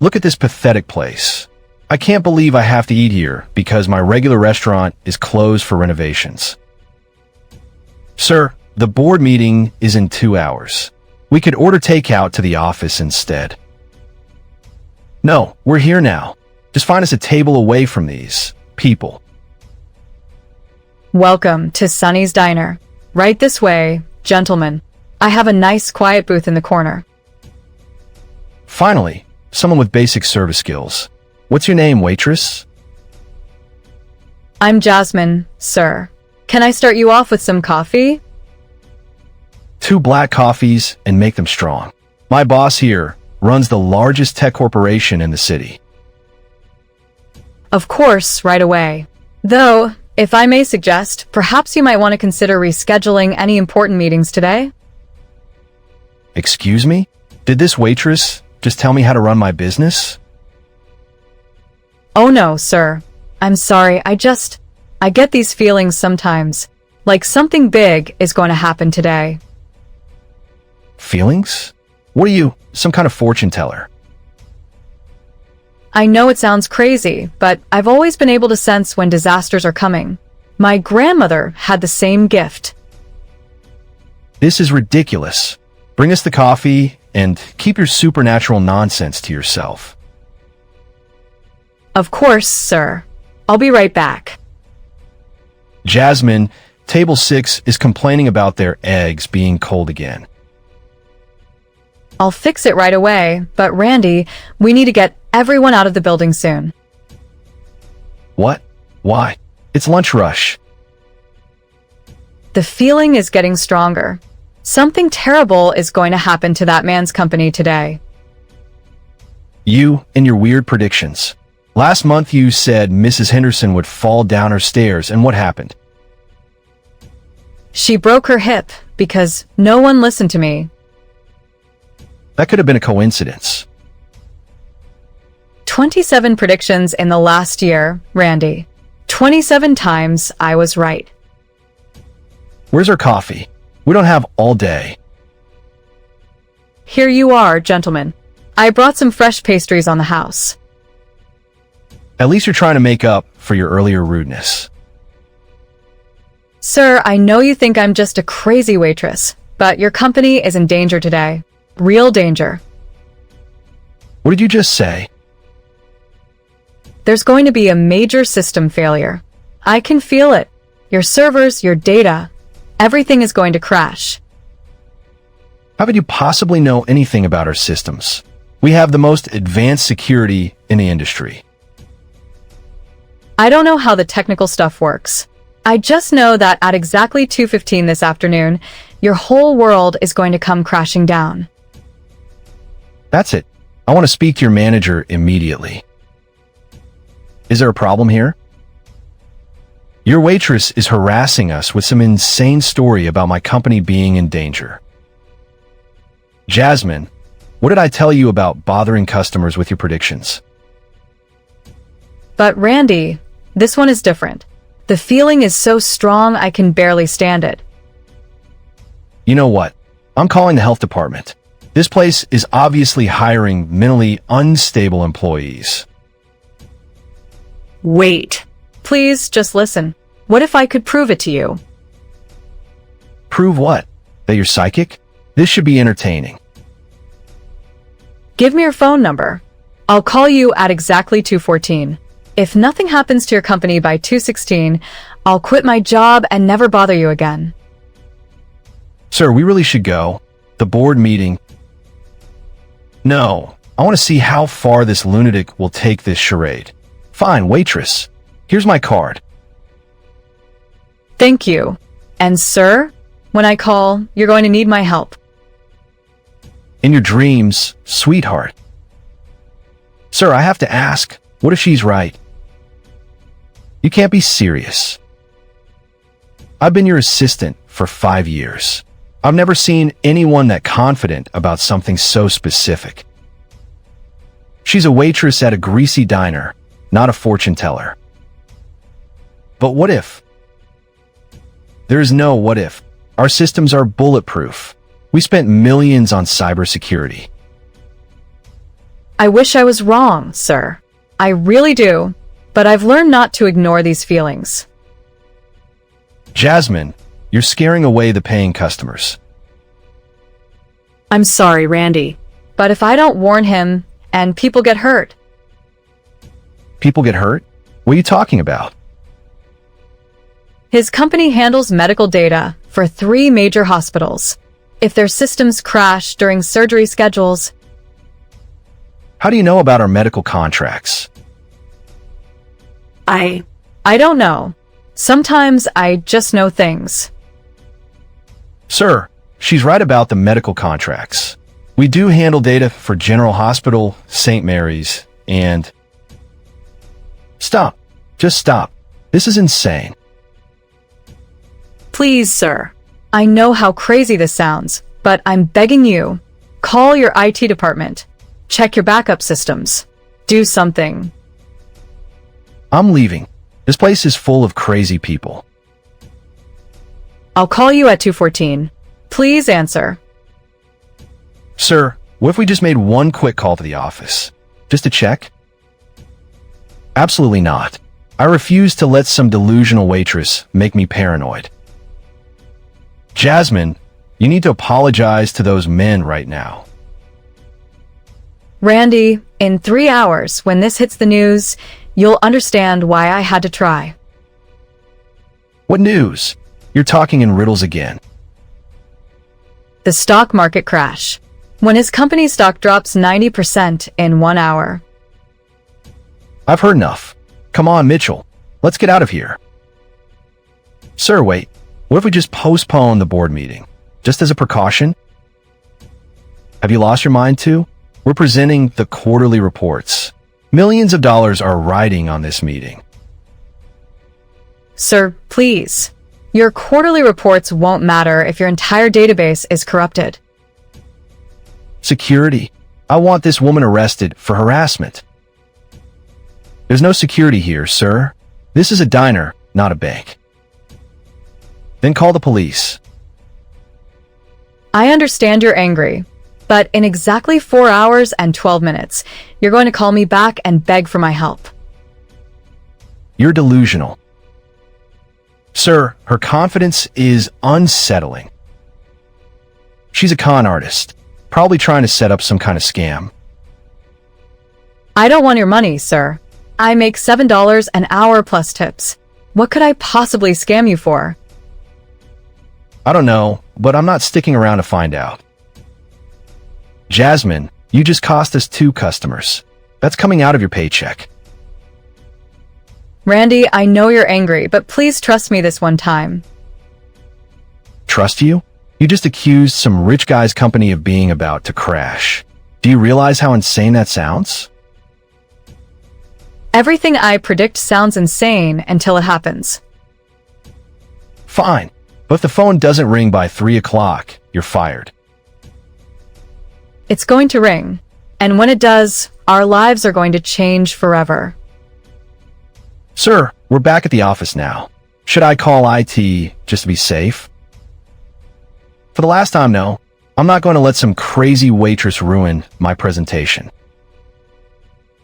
Look at this pathetic place. I can't believe I have to eat here because my regular restaurant is closed for renovations. Sir, the board meeting is in 2 hours. We could order takeout to the office instead. No, we're here now. Just find us a table away from these people. Welcome to Sunny's Diner. Right this way, gentlemen. I have a nice quiet booth in the corner. Finally, someone with basic service skills. What's your name, waitress? I'm Jasmine, sir. Can I start you off with some coffee? 2 black coffees and make them strong. My boss here runs the largest tech corporation in the city. Of course, right away. Though, if I may suggest, perhaps you might want to consider rescheduling any important meetings today? Excuse me? Did this waitress just tell me how to run my business? Oh no, sir. I'm sorry, I get these feelings sometimes. Like something big is going to happen today. Feelings? What are you, some kind of fortune teller? I know it sounds crazy, but I've always been able to sense when disasters are coming. My grandmother had the same gift. This is ridiculous. Bring us the coffee and keep your supernatural nonsense to yourself. Of course, sir. I'll be right back. Jasmine, table 6 is complaining about their eggs being cold again. I'll fix it right away, but Randy, we need to get everyone out of the building soon. What? Why? It's lunch rush. The feeling is getting stronger. Something terrible is going to happen to that man's company today. You and your weird predictions. Last month you said Mrs. Henderson would fall down her stairs, and what happened? She broke her hip because no one listened to me. That could have been a coincidence. 27 predictions in the last year, Randy. 27 times I was right. Where's our coffee? We don't have all day. Here you are, gentlemen. I brought some fresh pastries on the house. At least you're trying to make up for your earlier rudeness. Sir, I know you think I'm just a crazy waitress, but your company is in danger today. Real danger. What did you just say? There's going to be a major system failure. I can feel it. Your servers, your data, everything is going to crash. How could you possibly know anything about our systems? We have the most advanced security in the industry. I don't know how the technical stuff works. I just know that at exactly 2:15 this afternoon, your whole world is going to come crashing down. That's it. I want to speak to your manager immediately. Is there a problem here? Your waitress is harassing us with some insane story about my company being in danger. Jasmine, what did I tell you about bothering customers with your predictions? But Randy, this one is different. The feeling is so strong I can barely stand it. You know what? I'm calling the health department. This place is obviously hiring mentally unstable employees. Wait. Please, just listen. What if I could prove it to you? Prove what? That you're psychic? This should be entertaining. Give me your phone number. I'll call you at exactly 2:14. If nothing happens to your company by 2:16, I'll quit my job and never bother you again. Sir, we really should go. The board meeting. No, I want to see how far this lunatic will take this charade. Fine, waitress. Here's my card. Thank you. And sir, when I call, you're going to need my help. In your dreams, sweetheart. Sir, I have to ask, what if she's right? You can't be serious. I've been your assistant for 5 years. I've never seen anyone that confident about something so specific. She's a waitress at a greasy diner, not a fortune teller. But what if? There is no what if. Our systems are bulletproof. We spent millions on cybersecurity. I wish I was wrong, sir. I really do, but I've learned not to ignore these feelings. Jasmine, you're scaring away the paying customers. I'm sorry, Randy, but if I don't warn him and people get hurt. People get hurt? What are you talking about? His company handles medical data for 3 major hospitals. If their systems crash during surgery schedules, How do you know about our medical contracts? I don't know. Sometimes I just know things. Sir, she's right about the medical contracts. We do handle data for General Hospital, St. Mary's, and... Stop. Just stop. This is insane. Please, sir. I know how crazy this sounds, but I'm begging you. Call your IT department. Check your backup systems. Do something. I'm leaving. This place is full of crazy people. I'll call you at 2:14. Please answer. Sir, what if we just made one quick call to the office? Just to check? Absolutely not. I refuse to let some delusional waitress make me paranoid. Jasmine, you need to apologize to those men right now. Randy, in 3 hours, when this hits the news, you'll understand why I had to try. What news? You're talking in riddles again. The stock market crash. When his company's stock drops 90% in 1 hour. I've heard enough. Come on, Mitchell. Let's get out of here. Sir, wait. What if we just postpone the board meeting? Just as a precaution? Have you lost your mind too? We're presenting the quarterly reports. Millions of dollars are riding on this meeting. Sir, please. Your quarterly reports won't matter if your entire database is corrupted. Security. I want this woman arrested for harassment. There's no security here, sir. This is a diner, not a bank. Then call the police. I understand you're angry, but in exactly 4 hours and 12 minutes, you're going to call me back and beg for my help. You're delusional. Sir, her confidence is unsettling. She's a con artist, probably trying to set up some kind of scam. I don't want your money, sir. I make $7 an hour plus tips. What could I possibly scam you for? I don't know, but I'm not sticking around to find out. Jasmine, you just cost us 2 customers. That's coming out of your paycheck. Randy, I know you're angry, but please trust me this one time. Trust you? You just accused some rich guy's company of being about to crash. Do you realize how insane that sounds? Everything I predict sounds insane until it happens. Fine, but if the phone doesn't ring by 3 o'clock, you're fired. It's going to ring, and when it does, our lives are going to change forever. Sir, we're back at the office now. Should I call IT just to be safe? For the last time, no. I'm not going to let some crazy waitress ruin my presentation.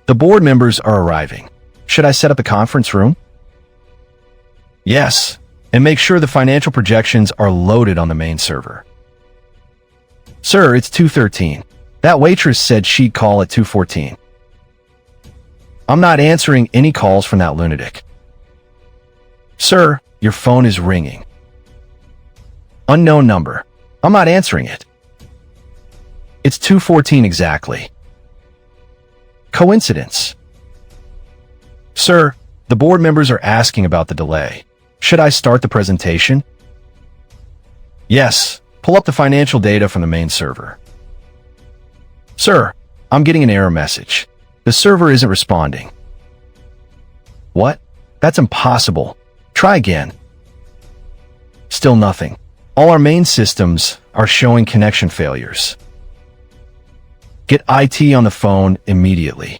The board members are arriving. Should I set up the conference room? Yes, and make sure the financial projections are loaded on the main server. Sir, it's 2:13. That waitress said she'd call at 2:14. I'm not answering any calls from that lunatic. Sir, your phone is ringing. Unknown number. I'm not answering it. It's 2:14 exactly. Coincidence. Sir, the board members are asking about the delay. Should I start the presentation? Yes, pull up the financial data from the main server. Sir, I'm getting an error message. The server isn't responding. What? That's impossible. Try again. Still nothing. All our main systems are showing connection failures. Get IT on the phone immediately.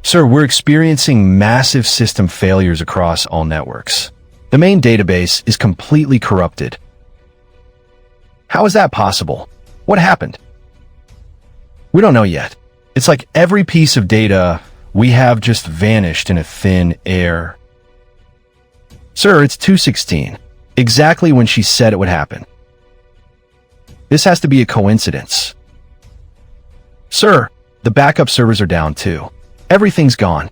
Sir, we're experiencing massive system failures across all networks. The main database is completely corrupted. How is that possible? What happened? We don't know yet. It's like every piece of data we have just vanished in a thin air. Sir, it's 2:16, exactly when she said it would happen. This has to be a coincidence. Sir, the backup servers are down too. Everything's gone.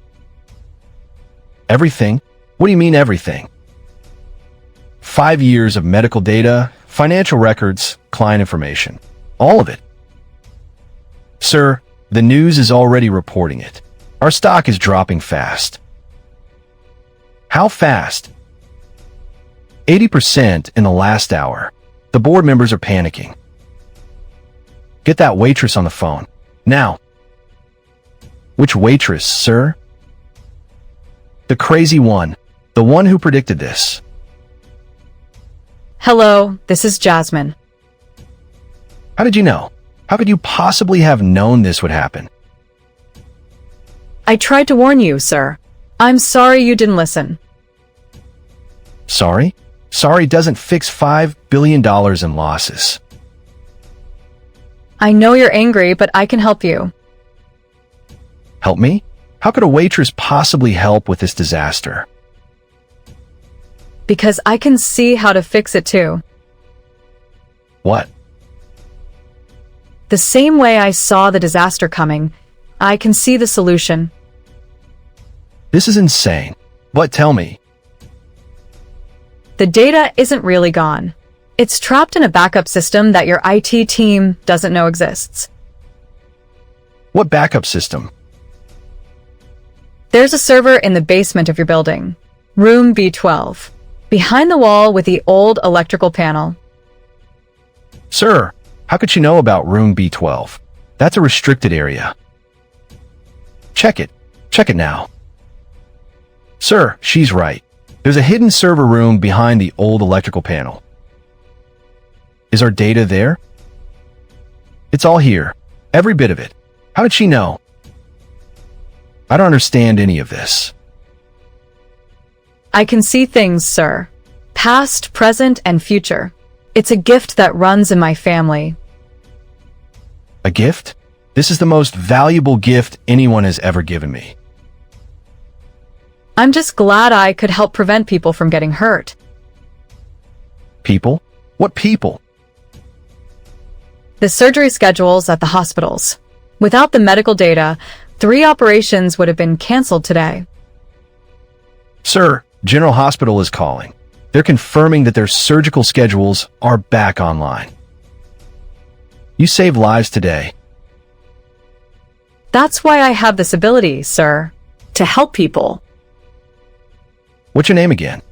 Everything? What do you mean everything? 5 years of medical data, financial records, client information. All of it. Sir, the news is already reporting it. Our stock is dropping fast. How fast? 80% in the last hour. The board members are panicking. Get that waitress on the phone. Now. Which waitress, sir? The crazy one. The one who predicted this. Hello, this is Jasmine. How did you know? How could you possibly have known this would happen? I tried to warn you, sir. I'm sorry you didn't listen. Sorry? Sorry doesn't fix $5 billion in losses. I know you're angry, but I can help you. Help me? How could a waitress possibly help with this disaster? Because I can see how to fix it too. What? The same way I saw the disaster coming, I can see the solution. This is insane. But tell me. The data isn't really gone. It's trapped in a backup system that your IT team doesn't know exists. What backup system? There's a server in the basement of your building, room B12, behind the wall with the old electrical panel. Sir, how could she know about room B12? That's a restricted area. Check it. Check it now. Sir, she's right. There's a hidden server room behind the old electrical panel. Is our data there? It's all here. Every bit of it. How did she know? I don't understand any of this. I can see things, sir. Past, present, and future. It's a gift that runs in my family. A gift? This is the most valuable gift anyone has ever given me. I'm just glad I could help prevent people from getting hurt. People? What people? The surgery schedules at the hospitals. Without the medical data, 3 operations would have been canceled today. Sir, General Hospital is calling. They're confirming that their surgical schedules are back online. You saved lives today. That's why I have this ability, sir, to help people. What's your name again?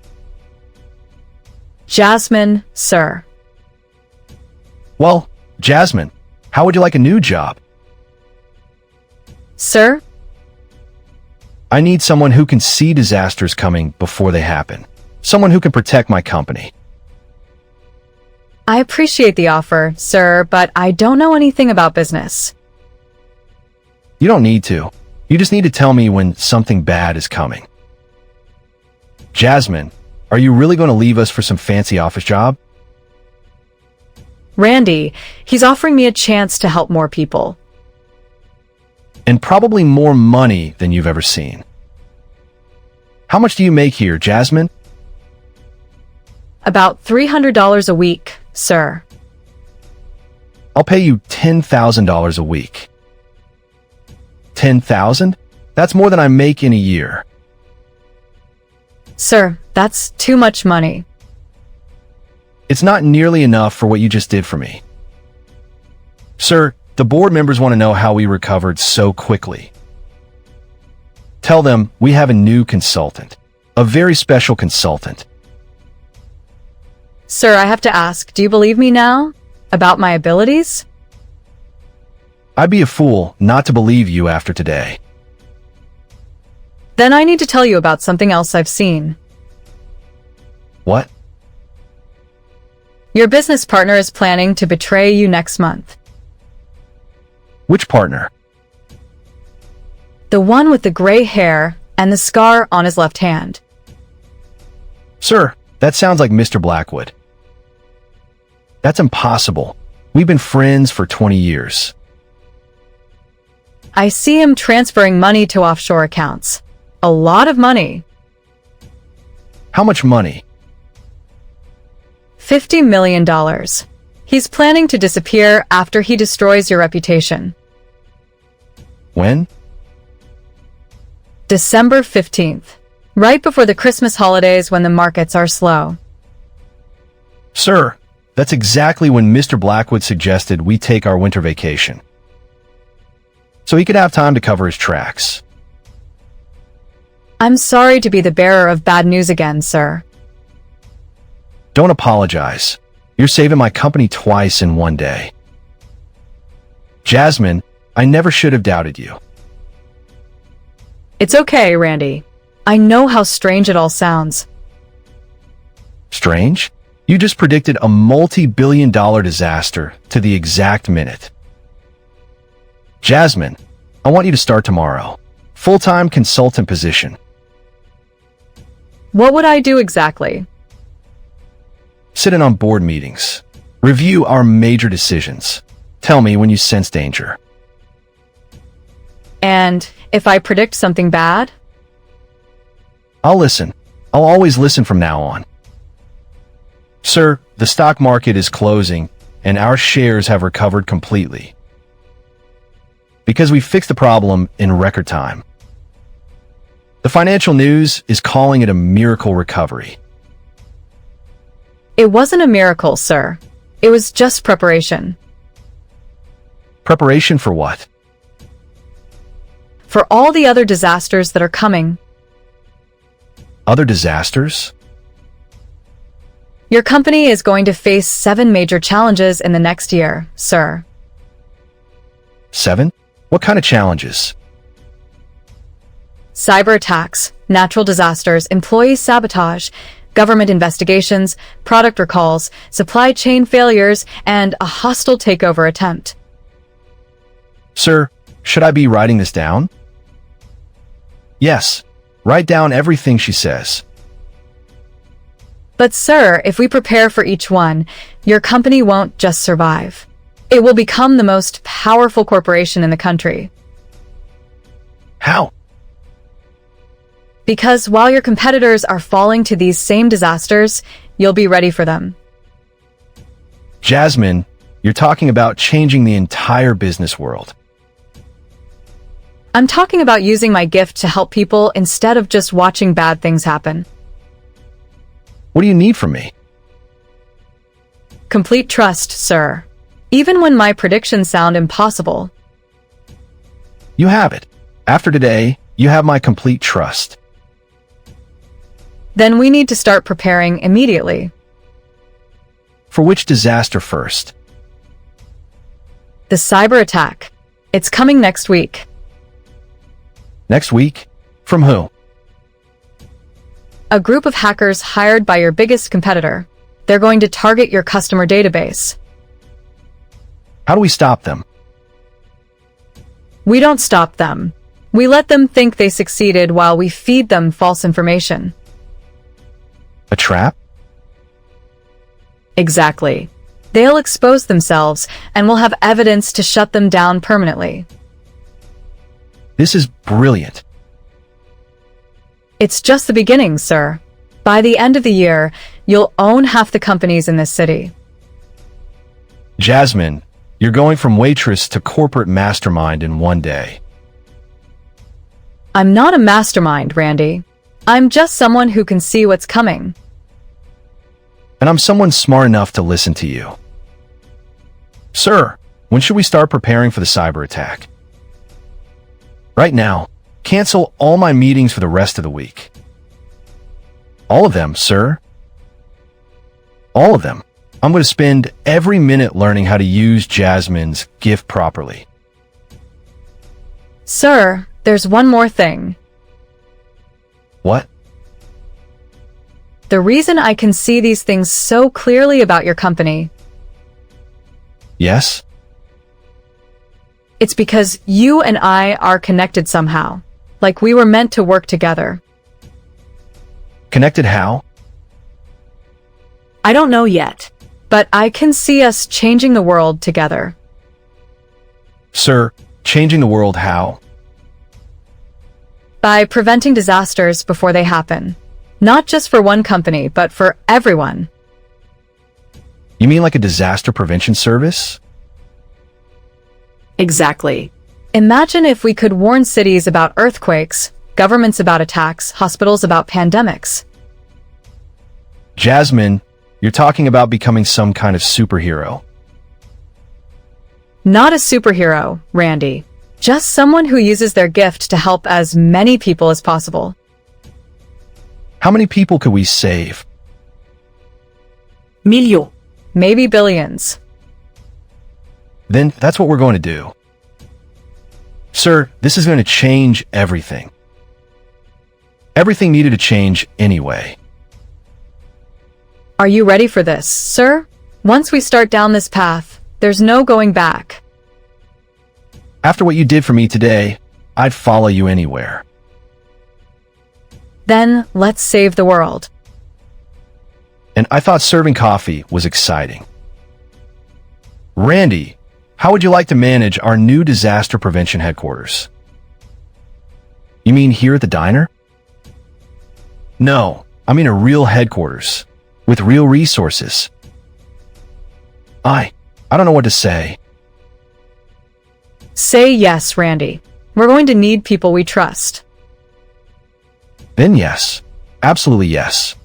Jasmine, sir. Well, Jasmine, how would you like a new job? Sir? I need someone who can see disasters coming before they happen. Someone who can protect my company. I appreciate the offer, sir, but I don't know anything about business. You don't need to. You just need to tell me when something bad is coming. Jasmine, are you really going to leave us for some fancy office job? Randy, he's offering me a chance to help more people. And probably more money than you've ever seen. How much do you make here, Jasmine? About $300 a week, sir. I'll pay you $10,000 a week. 10,000? That's more than I make in a year. Sir, that's too much money. It's not nearly enough for what you just did for me. Sir, the board members want to know how we recovered so quickly. Tell them we have a new consultant. A very special consultant. Sir, I have to ask, do you believe me now? About my abilities? I'd be a fool not to believe you after today. Then I need to tell you about something else I've seen. What? Your business partner is planning to betray you next month. Which partner? The one with the gray hair and the scar on his left hand. Sir, that sounds like Mr. Blackwood. That's impossible. We've been friends for 20 years. I see him transferring money to offshore accounts. A lot of money. How much money? $50 million. He's planning to disappear after he destroys your reputation. When? December 15th, right before the Christmas holidays when the markets are slow. Sir, that's exactly when Mr. Blackwood suggested we take our winter vacation, so he could have time to cover his tracks. I'm sorry to be the bearer of bad news again, sir. Don't apologize. You're saving my company twice in one day. Jasmine, I never should have doubted you. It's okay, Randy. I know how strange it all sounds. Strange? You just predicted a multi-billion-dollar disaster to the exact minute. Jasmine, I want you to start tomorrow. Full-time consultant position. What would I do exactly? Sit in on board meetings. Review our major decisions. Tell me when you sense danger. And if I predict something bad? I'll listen. I'll always listen from now on. Sir, the stock market is closing, and our shares have recovered completely. Because we fixed the problem in record time. The financial news is calling it a miracle recovery. It wasn't a miracle, sir. It was just preparation. Preparation for what? For all the other disasters that are coming. Other disasters? Your company is going to face 7 major challenges in the next year, sir. 7? What kind of challenges? Cyber attacks, natural disasters, employee sabotage, government investigations, product recalls, supply chain failures, and a hostile takeover attempt. Sir, should I be writing this down? Yes. Write down everything she says. But sir, if we prepare for each one, your company won't just survive. It will become the most powerful corporation in the country. How? Because while your competitors are falling to these same disasters, you'll be ready for them. Jasmine, you're talking about changing the entire business world. I'm talking about using my gift to help people instead of just watching bad things happen. What do you need from me? Complete trust, sir. Even when my predictions sound impossible. You have it. After today, you have my complete trust. Then we need to start preparing immediately. For which disaster first? The cyber attack. It's coming next week. Next week? From who? A group of hackers hired by your biggest competitor. They're going to target your customer database. How do we stop them? We don't stop them. We let them think they succeeded while we feed them false information. A trap? Exactly. They'll expose themselves, and we'll have evidence to shut them down permanently. This is brilliant. It's just the beginning, sir. By the end of the year, you'll own half the companies in this city. Jasmine, you're going from waitress to corporate mastermind in one day. I'm not a mastermind, Randy. I'm just someone who can see what's coming. And I'm someone smart enough to listen to you. Sir, when should we start preparing for the cyber attack? Right now. Cancel all my meetings for the rest of the week. All of them, sir. All of them. I'm going to spend every minute learning how to use Jasmine's gift properly. Sir, there's one more thing. What? The reason I can see these things so clearly about your company. Yes? It's because you and I are connected somehow. Like we were meant to work together. Connected how? I don't know yet, but I can see us changing the world together. Sir, Changing the world how? By preventing disasters before they happen. Not just for one company, but for everyone. You mean like a disaster prevention service? Exactly. Imagine if we could warn cities about earthquakes, governments about attacks, hospitals about pandemics. Jasmine, you're talking about becoming some kind of superhero. Not a superhero, Randy. Just someone who uses their gift to help as many people as possible. How many people could we save? Milio. Maybe billions. Then that's what we're going to do. Sir, this is going to change everything. Everything needed to change anyway. Are you ready for this, sir? Once we start down this path, there's no going back. After what you did for me today, I'd follow you anywhere. Then let's save the world. And I thought serving coffee was exciting. Randy, how would you like to manage our new disaster prevention headquarters? You mean here at the diner? No, I mean a real headquarters, with real resources. I don't know what to say. Say yes, Randy. We're going to need people we trust. Then yes, absolutely yes.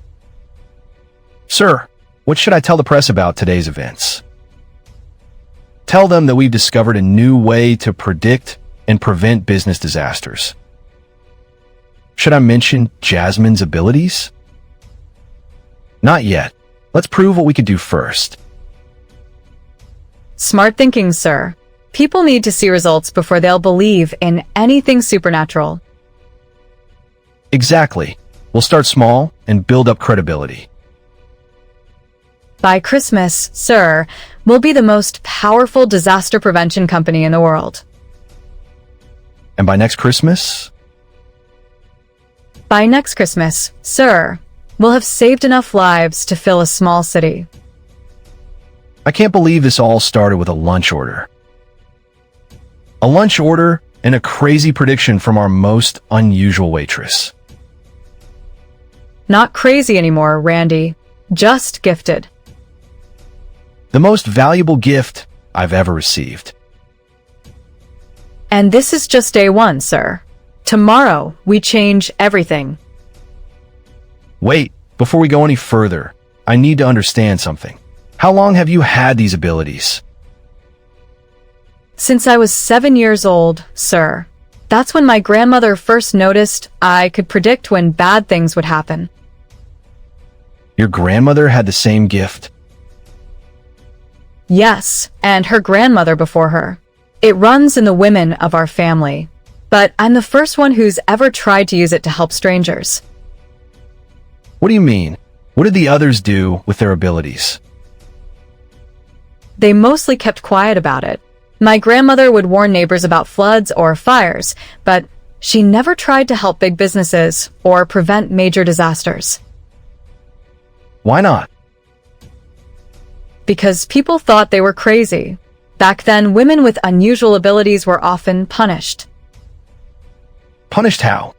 Sir, what should I tell the press about today's events? Tell them that we've discovered a new way to predict and prevent business disasters. Should I mention Jasmine's abilities? Not yet. Let's prove what we could do first. Smart thinking, sir. People need to see results before they'll believe in anything supernatural. Exactly. We'll start small and build up credibility. By Christmas, sir, we'll be the most powerful disaster prevention company in the world. And by next Christmas? By next Christmas, sir, we'll have saved enough lives to fill a small city. I can't believe this all started with a lunch order. A lunch order and a crazy prediction from our most unusual waitress. Not crazy anymore, Randy. Just gifted. The most valuable gift I've ever received. And this is just day one, sir. Tomorrow, we change everything. Wait, before we go any further, I need to understand something. How long have you had these abilities? Since I was 7 years old, sir. That's when my grandmother first noticed I could predict when bad things would happen. Your grandmother had the same gift? Yes, and her grandmother before her. It runs in the women of our family. But I'm the first one who's ever tried to use it to help strangers. What do you mean? What did the others do with their abilities? They mostly kept quiet about it. My grandmother would warn neighbors about floods or fires, but she never tried to help big businesses or prevent major disasters. Why not? Because people thought they were crazy. Back then, women with unusual abilities were often punished. Punished how?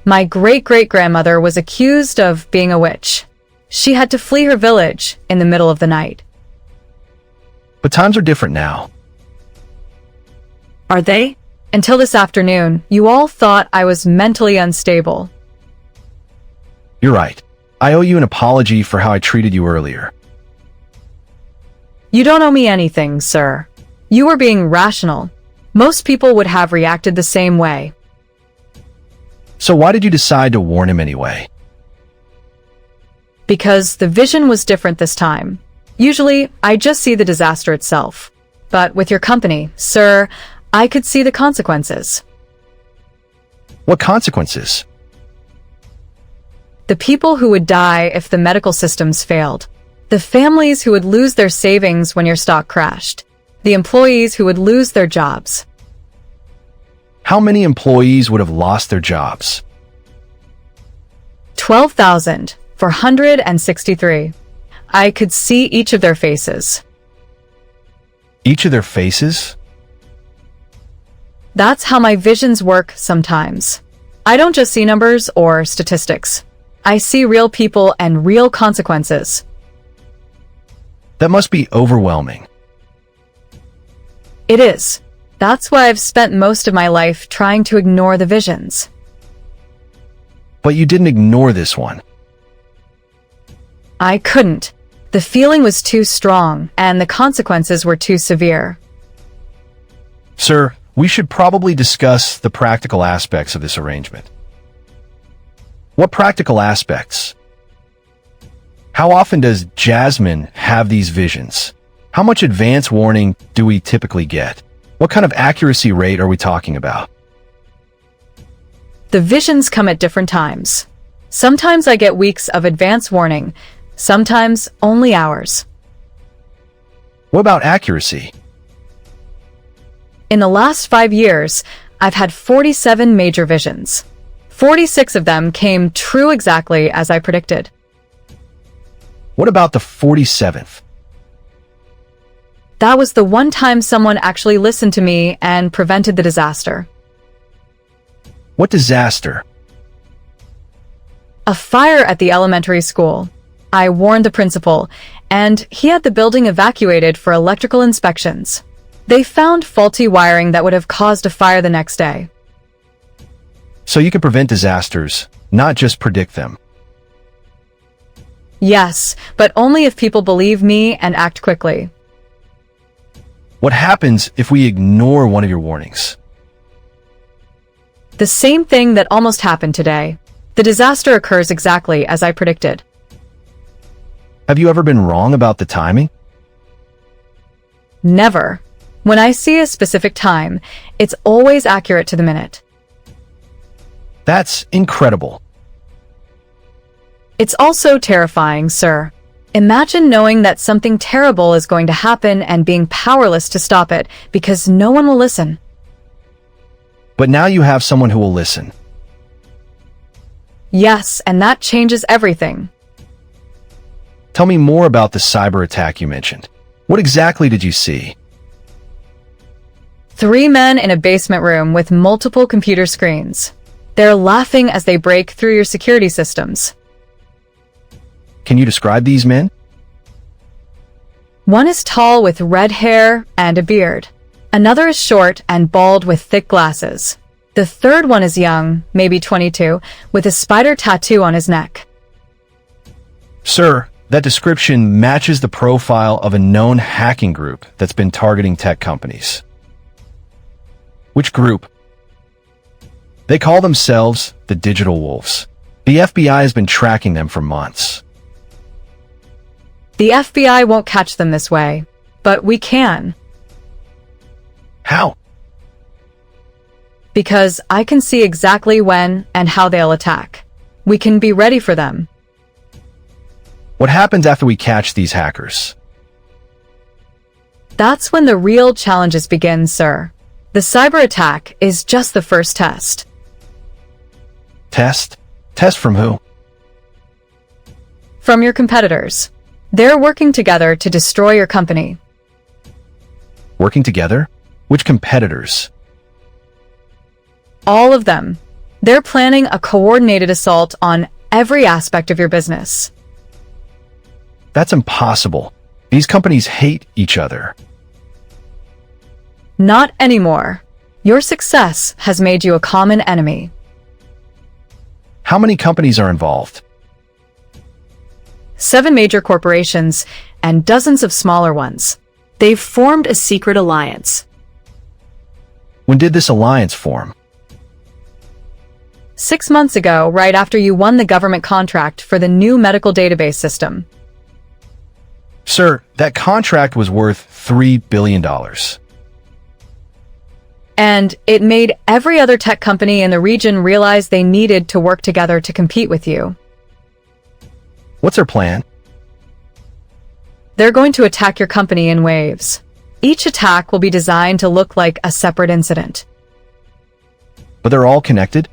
My great-great-grandmother was accused of being a witch. She had to flee her village in the middle of the night. But times are different now. Are they? Until this afternoon, you all thought I was mentally unstable. You're right. I owe you an apology for how I treated you earlier. You don't owe me anything, sir. You were being rational. Most people would have reacted the same way. So why did you decide to warn him anyway? Because the vision was different this time. Usually, I just see the disaster itself. But with your company, sir, I could see the consequences. What consequences? The people who would die if the medical systems failed. The families who would lose their savings when your stock crashed. The employees who would lose their jobs. How many employees would have lost their jobs? 12,463. I could see each of their faces. Each of their faces? That's how my visions work sometimes. I don't just see numbers or statistics. I see real people and real consequences. That must be overwhelming. It is. That's why I've spent most of my life trying to ignore the visions. But you didn't ignore this one. I couldn't. The feeling was too strong, and the consequences were too severe. Sir, we should probably discuss the practical aspects of this arrangement. What practical aspects? How often does Jasmine have these visions? How much advance warning do we typically get? What kind of accuracy rate are we talking about? The visions come at different times. Sometimes I get weeks of advance warning, sometimes only hours. What about accuracy? In the last 5 years, I've had 47 major visions. 46 of them came true exactly as I predicted. What about the 47th? That was the one time someone actually listened to me and prevented the disaster. What disaster? A fire at the elementary school. I warned the principal, and he had the building evacuated for electrical inspections. They found faulty wiring that would have caused a fire the next day. So you can prevent disasters, not just predict them. Yes, but only if people believe me and act quickly. What happens if we ignore one of your warnings? The same thing that almost happened today. The disaster occurs exactly as I predicted. Have you ever been wrong about the timing? Never. When I see a specific time, it's always accurate to the minute. That's incredible. It's also terrifying, sir. Imagine knowing that something terrible is going to happen and being powerless to stop it because no one will listen. But now you have someone who will listen. Yes, and that changes everything. Tell me more about the cyber attack you mentioned. What exactly did you see? 3 men in a basement room with multiple computer screens. They're laughing as they break through your security systems. Can you describe these men? One is tall with red hair and a beard. Another is short and bald with thick glasses. The third one is young, maybe 22, with a spider tattoo on his neck. Sir, that description matches the profile of a known hacking group that's been targeting tech companies. Which group? They call themselves the Digital Wolves. The FBI has been tracking them for months. The FBI won't catch them this way, but we can. How? Because I can see exactly when and how they'll attack. We can be ready for them. What happens after we catch these hackers? That's when the real challenges begin, sir. The cyber attack is just the first test. Test? Test from who? From your competitors. They're working together to destroy your company. Working together? Which competitors? All of them. They're planning a coordinated assault on every aspect of your business. That's impossible. These companies hate each other. Not anymore. Your success has made you a common enemy. How many companies are involved? 7 major corporations and dozens of smaller ones. They've formed a secret alliance. When did this alliance form? 6 months ago, right after you won the government contract for the new medical database system. Sir, that contract was worth $3 billion. And it made every other tech company in the region realize they needed to work together to compete with you. What's their plan? They're going to attack your company in waves. Each attack will be designed to look like a separate incident. But they're all connected?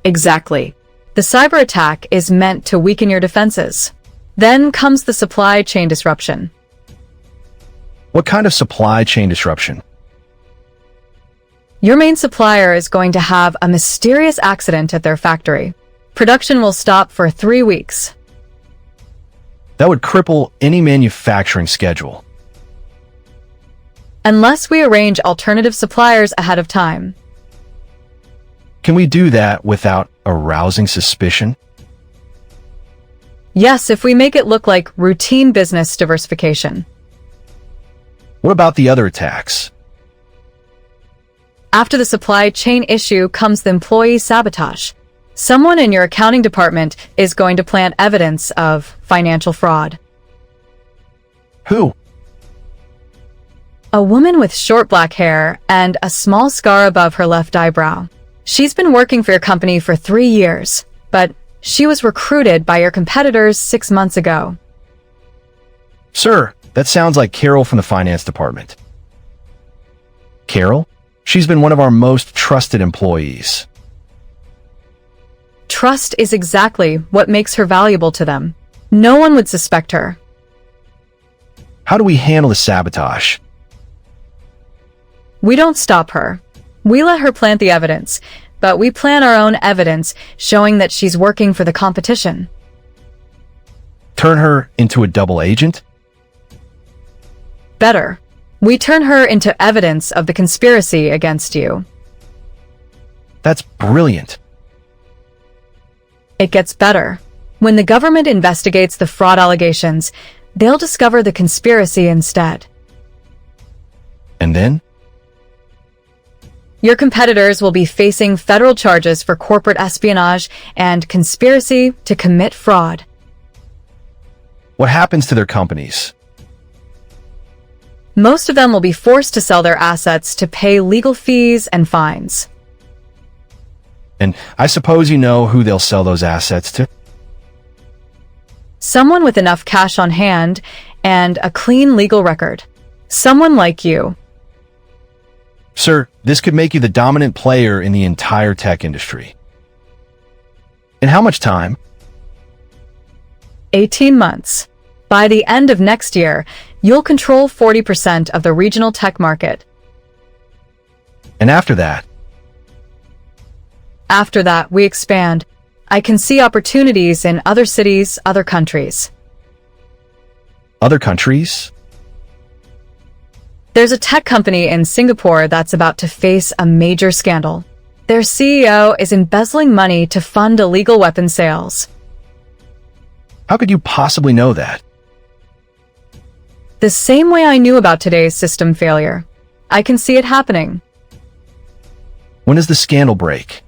Exactly. The cyber attack is meant to weaken your defenses. Then comes the supply chain disruption. What kind of supply chain disruption? Your main supplier is going to have a mysterious accident at their factory. Production will stop for 3 weeks. That would cripple any manufacturing schedule. Unless we arrange alternative suppliers ahead of time. Can we do that without arousing suspicion? Yes, if we make it look like routine business diversification. What about the other attacks? After the supply chain issue comes the employee sabotage. Someone in your accounting department is going to plant evidence of financial fraud. Who? A woman with short black hair and a small scar above her left eyebrow. She's been working for your company for 3 years, but she was recruited by your competitors 6 months ago. Sir, that sounds like Carol from the finance department. Carol? She's been one of our most trusted employees. Trust is exactly what makes her valuable to them. No one would suspect her. How do we handle the sabotage? We don't stop her. We let her plant the evidence, but we plant our own evidence showing that she's working for the competition. Turn her into a double agent? Better. We turn her into evidence of the conspiracy against you. That's brilliant. It gets better. When the government investigates the fraud allegations, they'll discover the conspiracy instead. And then? Your competitors will be facing federal charges for corporate espionage and conspiracy to commit fraud. What happens to their companies? Most of them will be forced to sell their assets to pay legal fees and fines. And I suppose you know who they'll sell those assets to? Someone with enough cash on hand and a clean legal record. Someone like you. Sir, this could make you the dominant player in the entire tech industry. In how much time? 18 months. By the end of next year, you'll control 40% of the regional tech market. And after that? After that, we expand. I can see opportunities in other cities, other countries. Other countries? There's a tech company in Singapore that's about to face a major scandal. Their CEO is embezzling money to fund illegal weapon sales. How could you possibly know that? The same way I knew about today's system failure. I can see it happening. When does the scandal break?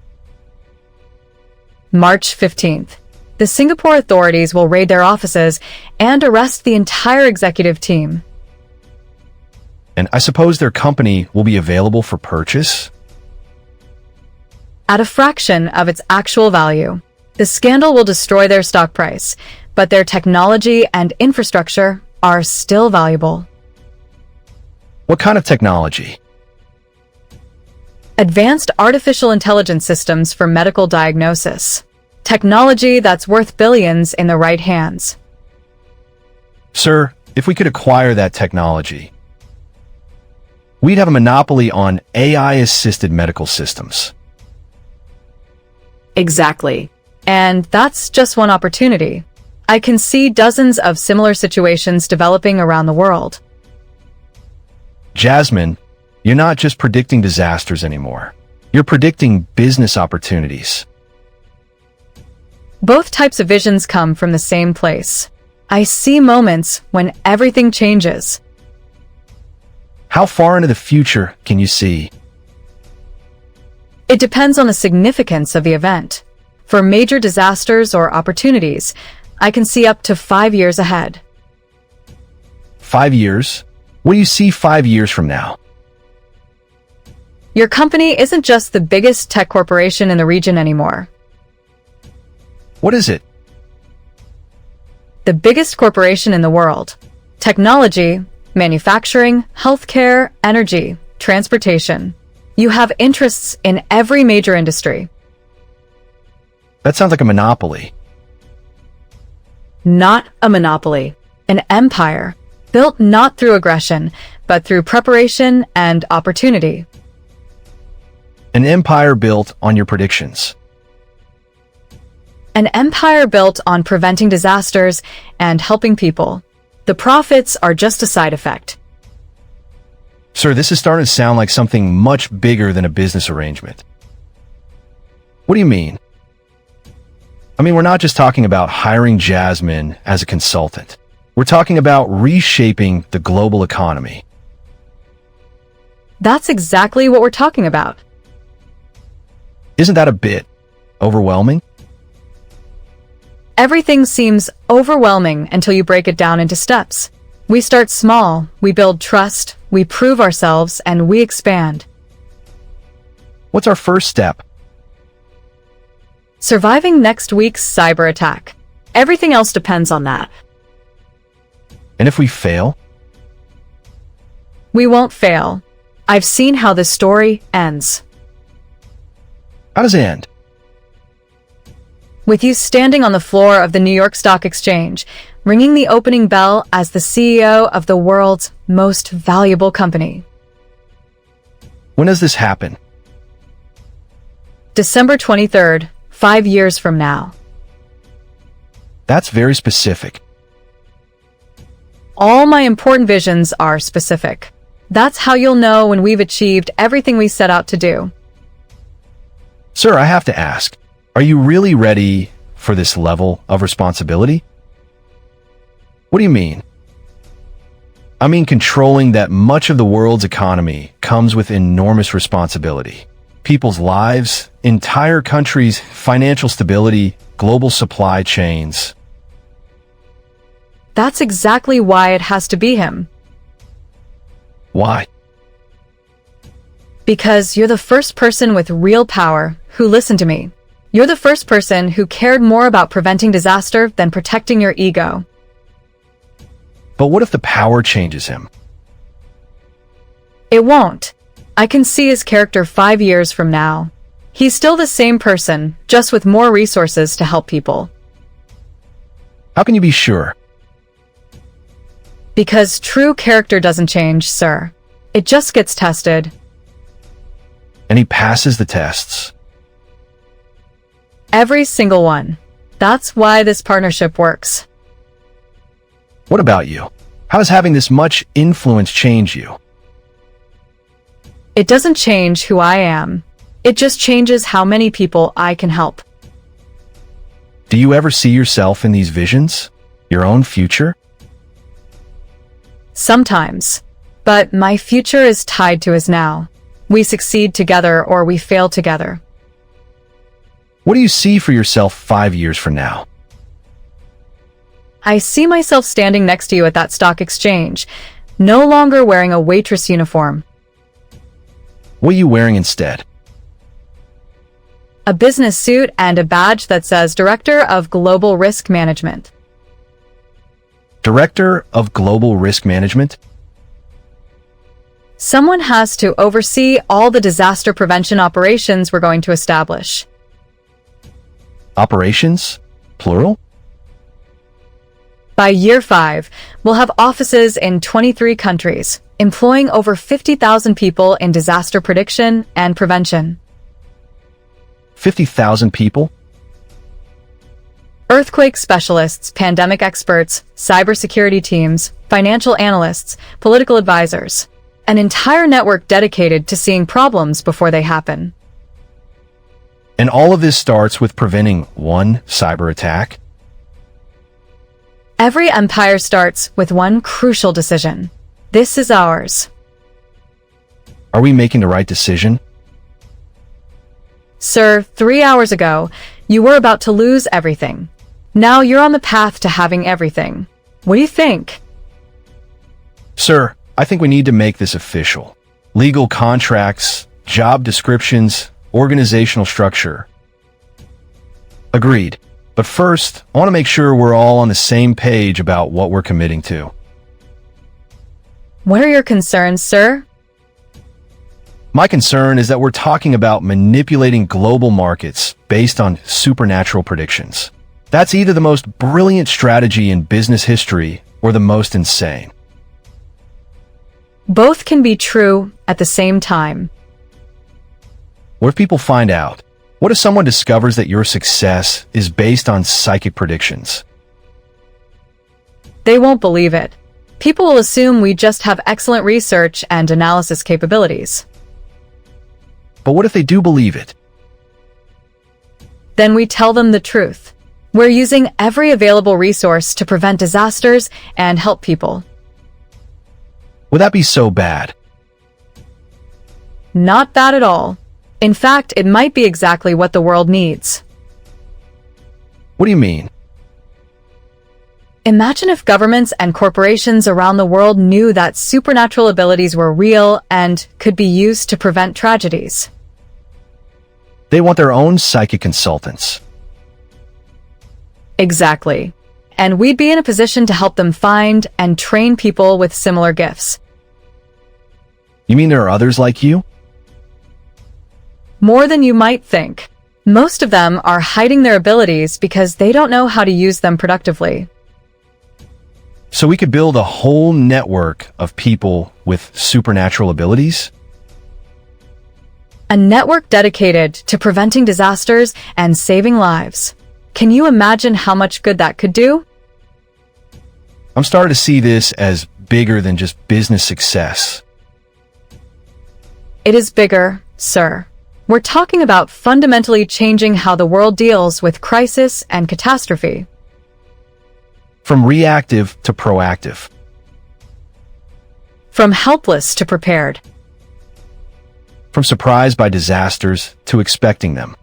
March 15th. The Singapore authorities will raid their offices and arrest the entire executive team. And I suppose their company will be available for purchase? At a fraction of its actual value. The scandal will destroy their stock price, but their technology and infrastructure are still valuable. What kind of technology? Advanced artificial intelligence systems for medical diagnosis. Technology that's worth billions in the right hands. Sir, if we could acquire that technology, we'd have a monopoly on AI-assisted medical systems. Exactly. And that's just one opportunity. I can see dozens of similar situations developing around the world. Jasmine, you're not just predicting disasters anymore. You're predicting business opportunities. Both types of visions come from the same place. I see moments when everything changes. How far into the future can you see? It depends on the significance of the event. For major disasters or opportunities, I can see up to 5 years ahead. 5 years? What do you see 5 years from now? Your company isn't just the biggest tech corporation in the region anymore. What is it? The biggest corporation in the world. Technology, manufacturing, healthcare, energy, transportation. You have interests in every major industry. That sounds like a monopoly. Not a monopoly. An empire, built not through aggression, but through preparation and opportunity. An empire built on your predictions. An empire built on preventing disasters and helping people. The profits are just a side effect. Sir, this is starting to sound like something much bigger than a business arrangement. What do you mean? I mean, we're not just talking about hiring Jasmine as a consultant. We're talking about reshaping the global economy. That's exactly what we're talking about. Isn't that a bit overwhelming? Everything seems overwhelming until you break it down into steps. We start small, we build trust, we prove ourselves, and we expand. What's our first step? Surviving next week's cyber attack. Everything else depends on that. And if we fail? We won't fail. I've seen how this story ends. How does it end? With you standing on the floor of the New York Stock Exchange, ringing the opening bell as the CEO of the world's most valuable company. When does this happen? December 23rd, 5 years from now. That's very specific. All my important visions are specific. That's how you'll know when we've achieved everything we set out to do. Sir, I have to ask, are you really ready for this level of responsibility? What do you mean? I mean, controlling that much of the world's economy comes with enormous responsibility. People's lives, entire countries' financial stability, global supply chains. That's exactly why it has to be him. Why? Because you're the first person with real power who listened to me. You're the first person who cared more about preventing disaster than protecting your ego. But what if the power changes him? It won't. I can see his character 5 years from now. He's still the same person, just with more resources to help people. How can you be sure? Because true character doesn't change, sir. It just gets tested. And he passes the tests. Every single one. That's why this partnership works. What about you? How does having this much influence change you? It doesn't change who I am. It just changes how many people I can help. Do you ever see yourself in these visions? Your own future? Sometimes. But my future is tied to his now. We succeed together or we fail together. What do you see for yourself 5 years from now? I see myself standing next to you at that stock exchange, no longer wearing a waitress uniform. What are you wearing instead? A business suit and a badge that says Director of Global Risk Management. Director of Global Risk Management? Someone has to oversee all the disaster prevention operations we're going to establish. Operations? Plural? By year 5, we'll have offices in 23 countries, employing over 50,000 people in disaster prediction and prevention. 50,000 people? Earthquake specialists, pandemic experts, cybersecurity teams, financial analysts, political advisors. An entire network dedicated to seeing problems before they happen. And all of this starts with preventing one cyber attack? Every empire starts with one crucial decision. This is ours. Are we making the right decision? Sir, 3 hours ago, you were about to lose everything. Now you're on the path to having everything. What do you think? Sir, I think we need to make this official. Legal contracts, job descriptions, organizational structure. Agreed. But first, I want to make sure we're all on the same page about what we're committing to. What are your concerns, sir? My concern is that we're talking about manipulating global markets based on supernatural predictions. That's either the most brilliant strategy in business history or the most insane. Both can be true at the same time. What if people find out? What if someone discovers that your success is based on psychic predictions? They won't believe it. People will assume we just have excellent research and analysis capabilities. But what if they do believe it? Then we tell them the truth. We're using every available resource to prevent disasters and help people. Would that be so bad? Not bad at all. In fact, it might be exactly what the world needs. What do you mean? Imagine if governments and corporations around the world knew that supernatural abilities were real and could be used to prevent tragedies. They want their own psychic consultants. Exactly. And we'd be in a position to help them find and train people with similar gifts. You mean there are others like you? More than you might think. Most of them are hiding their abilities because they don't know how to use them productively. So we could build a whole network of people with supernatural abilities? A network dedicated to preventing disasters and saving lives. Can you imagine how much good that could do? I'm starting to see this as bigger than just business success. It is bigger, sir. We're talking about fundamentally changing how the world deals with crisis and catastrophe. From reactive to proactive. From helpless to prepared. From surprised by disasters to expecting them.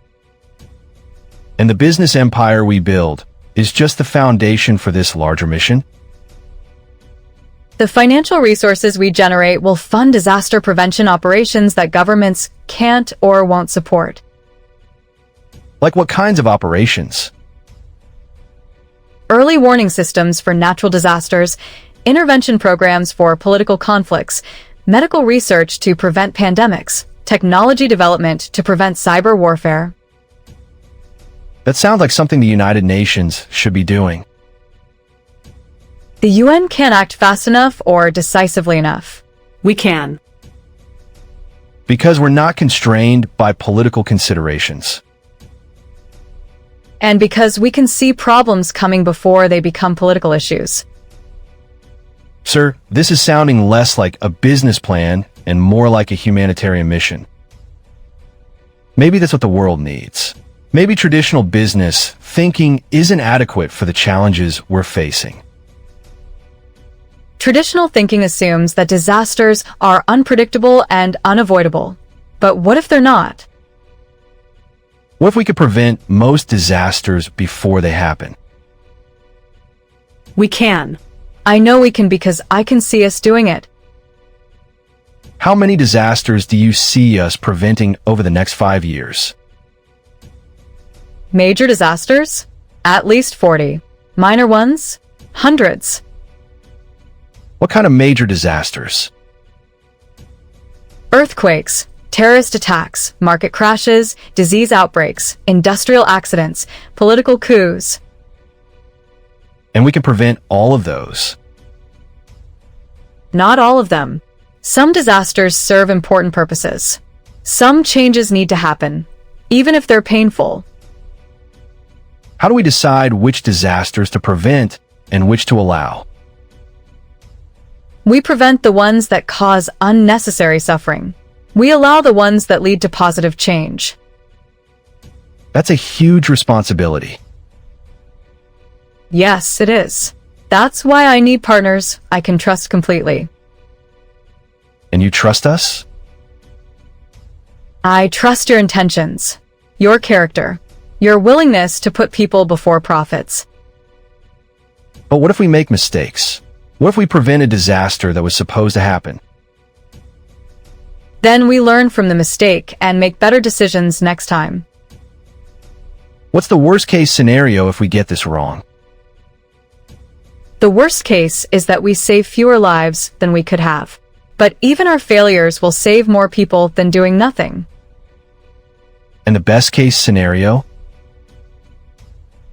And the business empire we build is just the foundation for this larger mission. The financial resources we generate will fund disaster prevention operations that governments can't or won't support. Like what kinds of operations? Early warning systems for natural disasters, intervention programs for political conflicts, medical research to prevent pandemics, technology development to prevent cyber warfare. That sounds like something the United Nations should be doing. The UN can't act fast enough or decisively enough. We can. Because we're not constrained by political considerations. And because we can see problems coming before they become political issues. Sir, this is sounding less like a business plan and more like a humanitarian mission. Maybe that's what the world needs. Maybe traditional business thinking isn't adequate for the challenges we're facing. Traditional thinking assumes that disasters are unpredictable and unavoidable. But what if they're not? What if we could prevent most disasters before they happen? We can. I know we can because I can see us doing it. How many disasters do you see us preventing over the next 5 years? Major disasters? At least 40. Minor ones? Hundreds. What kind of major disasters? Earthquakes, terrorist attacks, market crashes, disease outbreaks, industrial accidents, political coups. And we can prevent all of those. Not all of them. Some disasters serve important purposes. Some changes need to happen, even if they're painful. How do we decide which disasters to prevent and which to allow? We prevent the ones that cause unnecessary suffering. We allow the ones that lead to positive change. That's a huge responsibility. Yes, it is. That's why I need partners I can trust completely. And you trust us? I trust your intentions, your character, your willingness to put people before profits. But what if we make mistakes? What if we prevent a disaster that was supposed to happen? Then we learn from the mistake and make better decisions next time. What's the worst case scenario if we get this wrong? The worst case is that we save fewer lives than we could have. But even our failures will save more people than doing nothing. And the best case scenario?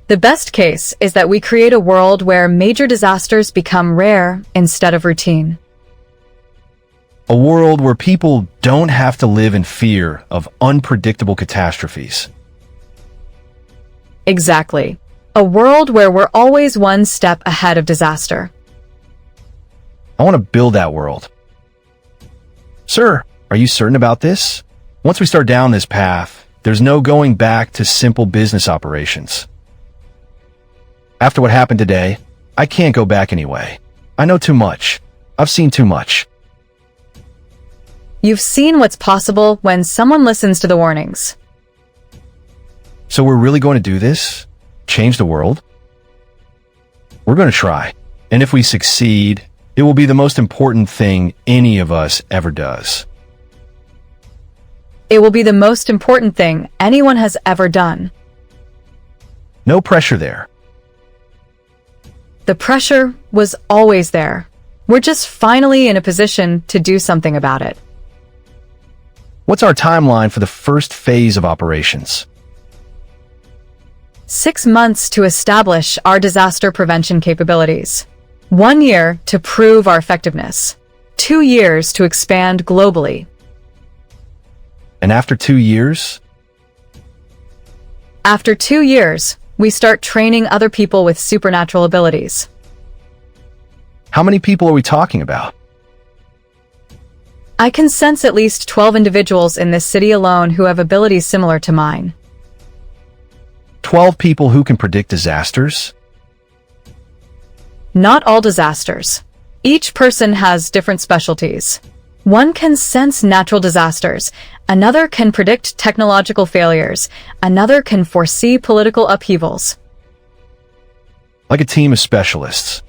The best case is that we create a world where major disasters become rare instead of routine. A world where people don't have to live in fear of unpredictable catastrophes. Exactly. A world where we're always one step ahead of disaster. I want to build that world. Sir, are you certain about this? Once we start down this path, there's no going back to simple business operations. After what happened today, I can't go back anyway. I know too much. I've seen too much. You've seen what's possible when someone listens to the warnings. So we're really going to do this? Change the world? We're going to try. And if we succeed, it will be the most important thing any of us ever does. It will be the most important thing anyone has ever done. No pressure there. The pressure was always there. We're just finally in a position to do something about it. What's our timeline for the first phase of operations? 6 months to establish our disaster prevention capabilities. 1 year to prove our effectiveness. 2 years to expand globally. And after 2 years? After 2 years, we start training other people with supernatural abilities. How many people are we talking about? I can sense at least 12 individuals in this city alone who have abilities similar to mine. 12 people who can predict disasters? Not all disasters. Each person has different specialties. One can sense natural disasters, another can predict technological failures, another can foresee political upheavals. Like a team of specialists.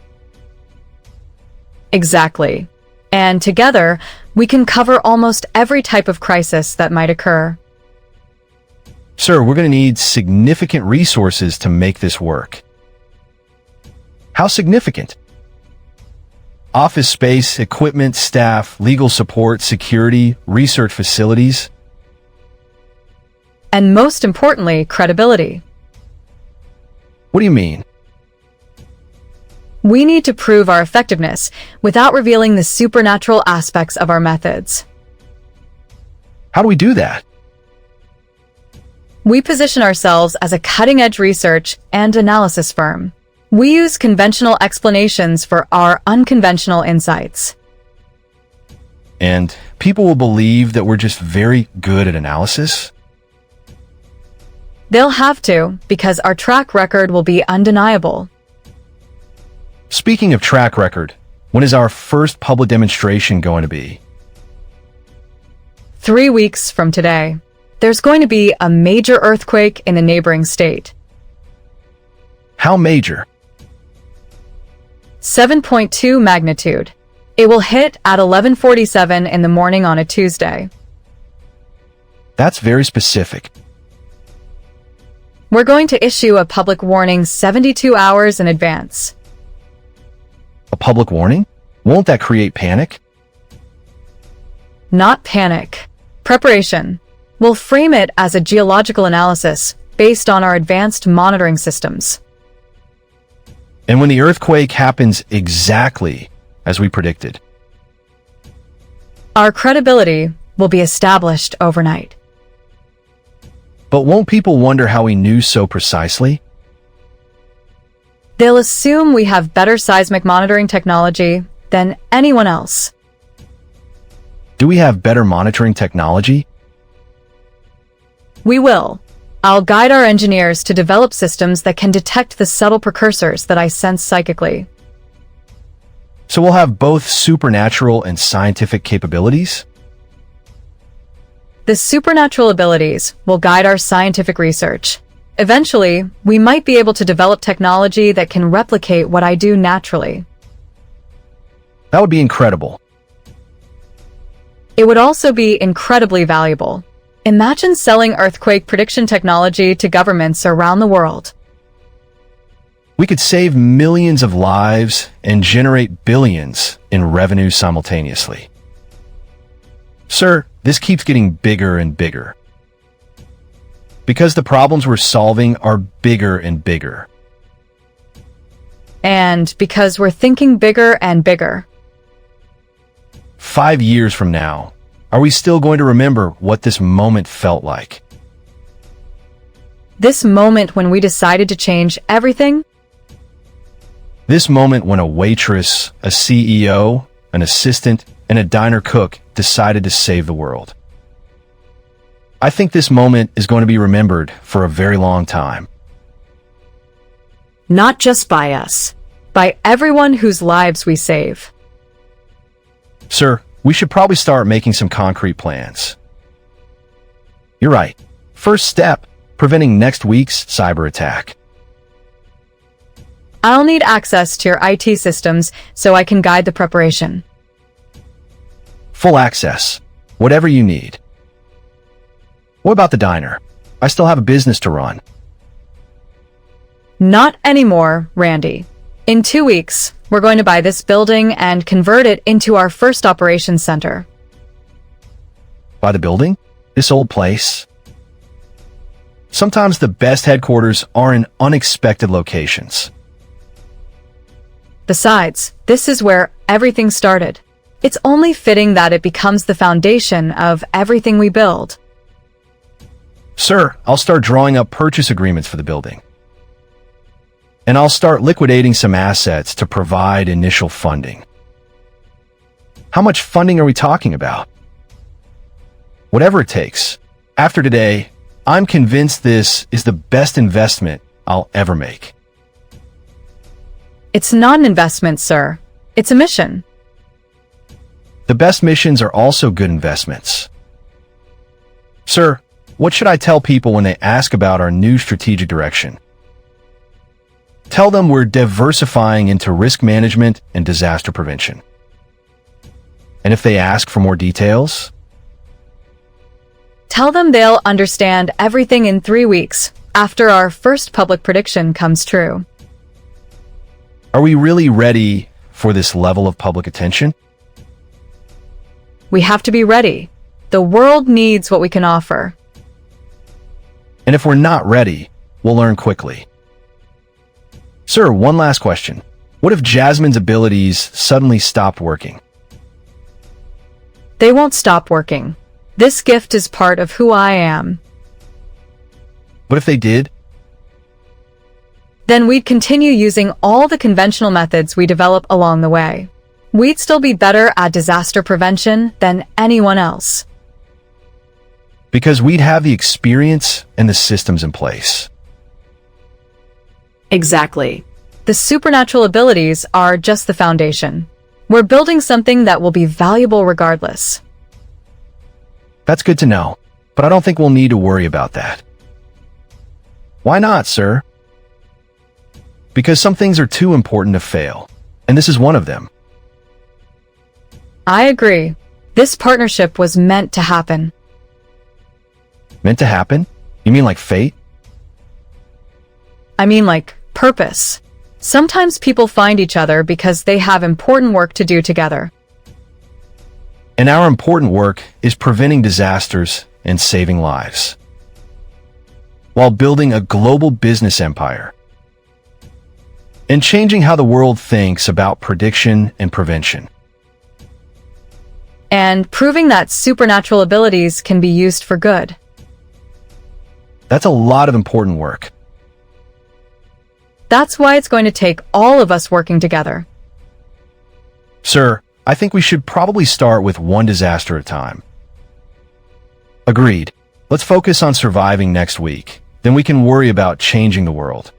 Exactly. And together, we can cover almost every type of crisis that might occur. Sir, we're going to need significant resources to make this work. How significant? Office space, equipment, staff, legal support, security, research facilities. And most importantly, credibility. What do you mean? We need to prove our effectiveness without revealing the supernatural aspects of our methods. How do we do that? We position ourselves as a cutting-edge research and analysis firm. We use conventional explanations for our unconventional insights. And people will believe that we're just very good at analysis? They'll have to, because our track record will be undeniable. Speaking of track record, when is our first public demonstration going to be? 3 weeks from today. There's going to be a major earthquake in a neighboring state. How major? 7.2 magnitude. It will hit at 11:47 in the morning on a Tuesday. That's very specific. We're going to issue a public warning 72 hours in advance. A public warning? Won't that create panic? Not panic. Preparation. We'll frame it as a geological analysis based on our advanced monitoring systems. And when the earthquake happens exactly as we predicted? Our credibility will be established overnight. But won't people wonder how we knew so precisely? They'll assume we have better seismic monitoring technology than anyone else. Do we have better monitoring technology? We will. I'll guide our engineers to develop systems that can detect the subtle precursors that I sense psychically. So we'll have both supernatural and scientific capabilities? The supernatural abilities will guide our scientific research. Eventually, we might be able to develop technology that can replicate what I do naturally. That would be incredible. It would also be incredibly valuable. Imagine selling earthquake prediction technology to governments around the world. We could save millions of lives and generate billions in revenue simultaneously. Sir, this keeps getting bigger and bigger. Because the problems we're solving are bigger and bigger. And because we're thinking bigger and bigger. 5 years from now, are we still going to remember what this moment felt like? This moment when we decided to change everything? This moment when a waitress, a CEO, an assistant, and a diner cook decided to save the world. I think this moment is going to be remembered for a very long time. Not just by us, by everyone whose lives we save. Sir, we should probably start making some concrete plans. You're right. First step, preventing next week's cyber attack. I'll need access to your IT systems so I can guide the preparation. Full access. Whatever you need. What about the diner? I still have a business to run. Not anymore, Randy. In 2 weeks, we're going to buy this building and convert it into our first operations center. By the building? This old place? Sometimes the best headquarters are in unexpected locations. Besides, this is where everything started. It's only fitting that it becomes the foundation of everything we build. Sir, I'll start drawing up purchase agreements for the building. And I'll start liquidating some assets to provide initial funding. How much funding are we talking about? Whatever it takes. After today, I'm convinced this is the best investment I'll ever make. It's not an investment, sir. It's a mission. The best missions are also good investments. Sir, what should I tell people when they ask about our new strategic direction? Tell them we're diversifying into risk management and disaster prevention. And if they ask for more details? Tell them they'll understand everything in 3 weeks, after our first public prediction comes true. Are we really ready for this level of public attention? We have to be ready. The world needs what we can offer. And if we're not ready, we'll learn quickly. Sir, one last question. What if Jasmine's abilities suddenly stopped working? They won't stop working. This gift is part of who I am. What if they did? Then we'd continue using all the conventional methods we develop along the way. We'd still be better at disaster prevention than anyone else. Because we'd have the experience and the systems in place. Exactly. The supernatural abilities are just the foundation. We're building something that will be valuable regardless. That's good to know, but I don't think we'll need to worry about that. Why not, sir? Because some things are too important to fail, and this is one of them. I agree. This partnership was meant to happen. Meant to happen? You mean like fate? I mean like purpose. Sometimes people find each other because they have important work to do together. And our important work is preventing disasters and saving lives, while building a global business empire and changing how the world thinks about prediction and prevention. And proving that supernatural abilities can be used for good. That's a lot of important work. That's why it's going to take all of us working together. Sir, I think we should probably start with one disaster at a time. Agreed. Let's focus on surviving next week. Then we can worry about changing the world.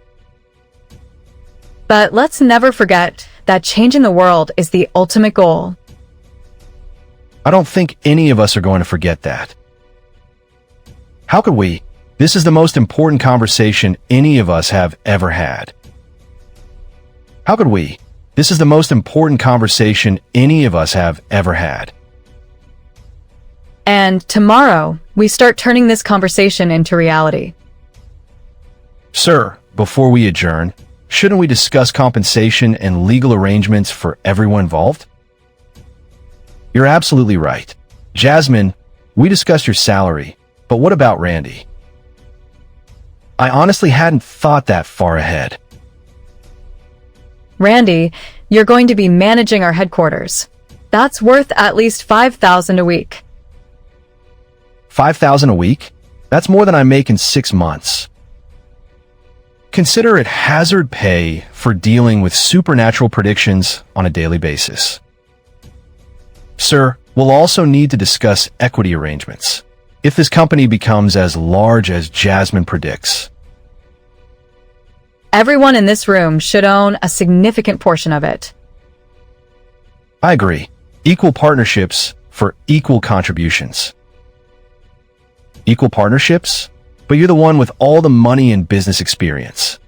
But let's never forget that changing the world is the ultimate goal. I don't think any of us are going to forget that. How could we? This is the most important conversation any of us have ever had. How could we? This is the most important conversation any of us have ever had. And tomorrow, we start turning this conversation into reality. Sir, before we adjourn, shouldn't we discuss compensation and legal arrangements for everyone involved? You're absolutely right. Jasmine, we discussed your salary, but what about Randy? I honestly hadn't thought that far ahead. Randy, you're going to be managing our headquarters. That's worth at least 5,000 a week. 5,000 a week? That's more than I make in 6 months. Consider it hazard pay for dealing with supernatural predictions on a daily basis. Sir, we'll also need to discuss equity arrangements if this company becomes as large as Jasmine predicts. Everyone in this room should own a significant portion of it. I agree. Equal partnerships for equal contributions. Equal partnerships? But you're the one with all the money and business experience.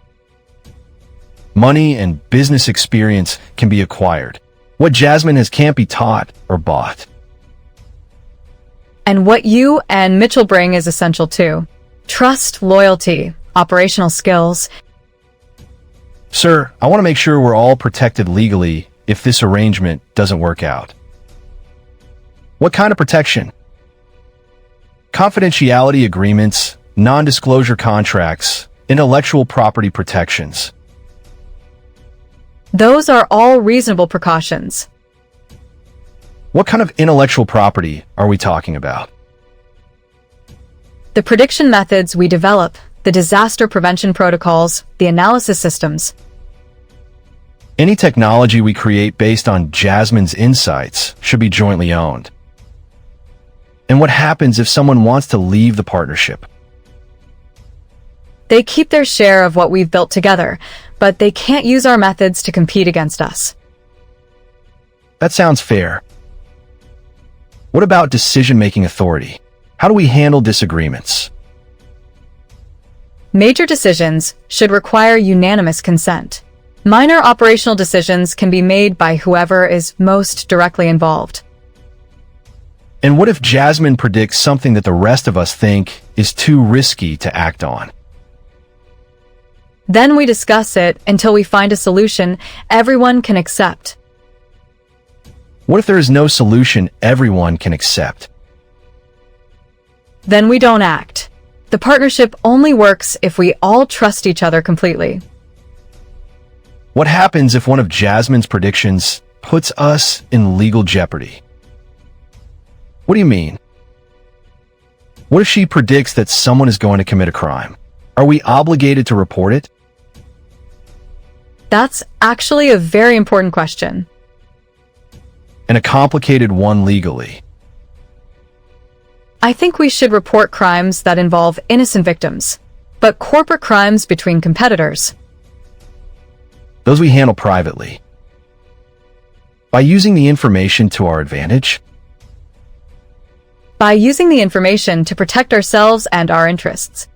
Money and business experience can be acquired. What Jasmine has can't be taught or bought. And what you and Mitchell bring is essential too. Trust, loyalty, operational skills. Sir, I want to make sure we're all protected legally if this arrangement doesn't work out. What kind of protection? Confidentiality agreements, non-disclosure contracts, intellectual property protections. Those are all reasonable precautions. What kind of intellectual property are we talking about? The prediction methods we develop, the disaster prevention protocols, the analysis systems. Any technology we create based on Jasmine's insights should be jointly owned. And what happens if someone wants to leave the partnership? They keep their share of what we've built together, but they can't use our methods to compete against us. That sounds fair. What about decision-making authority? How do we handle disagreements? Major decisions should require unanimous consent. Minor operational decisions can be made by whoever is most directly involved. And what if Jasmine predicts something that the rest of us think is too risky to act on? Then we discuss it until we find a solution everyone can accept. What if there is no solution everyone can accept? Then we don't act. The partnership only works if we all trust each other completely. What happens if one of Jasmine's predictions puts us in legal jeopardy? What do you mean? What if she predicts that someone is going to commit a crime? Are we obligated to report it? That's actually a very important question. And a complicated one legally. I think we should report crimes that involve innocent victims, but corporate crimes between competitors. Those we handle privately. By using the information to our advantage? By using the information to protect ourselves and our interests.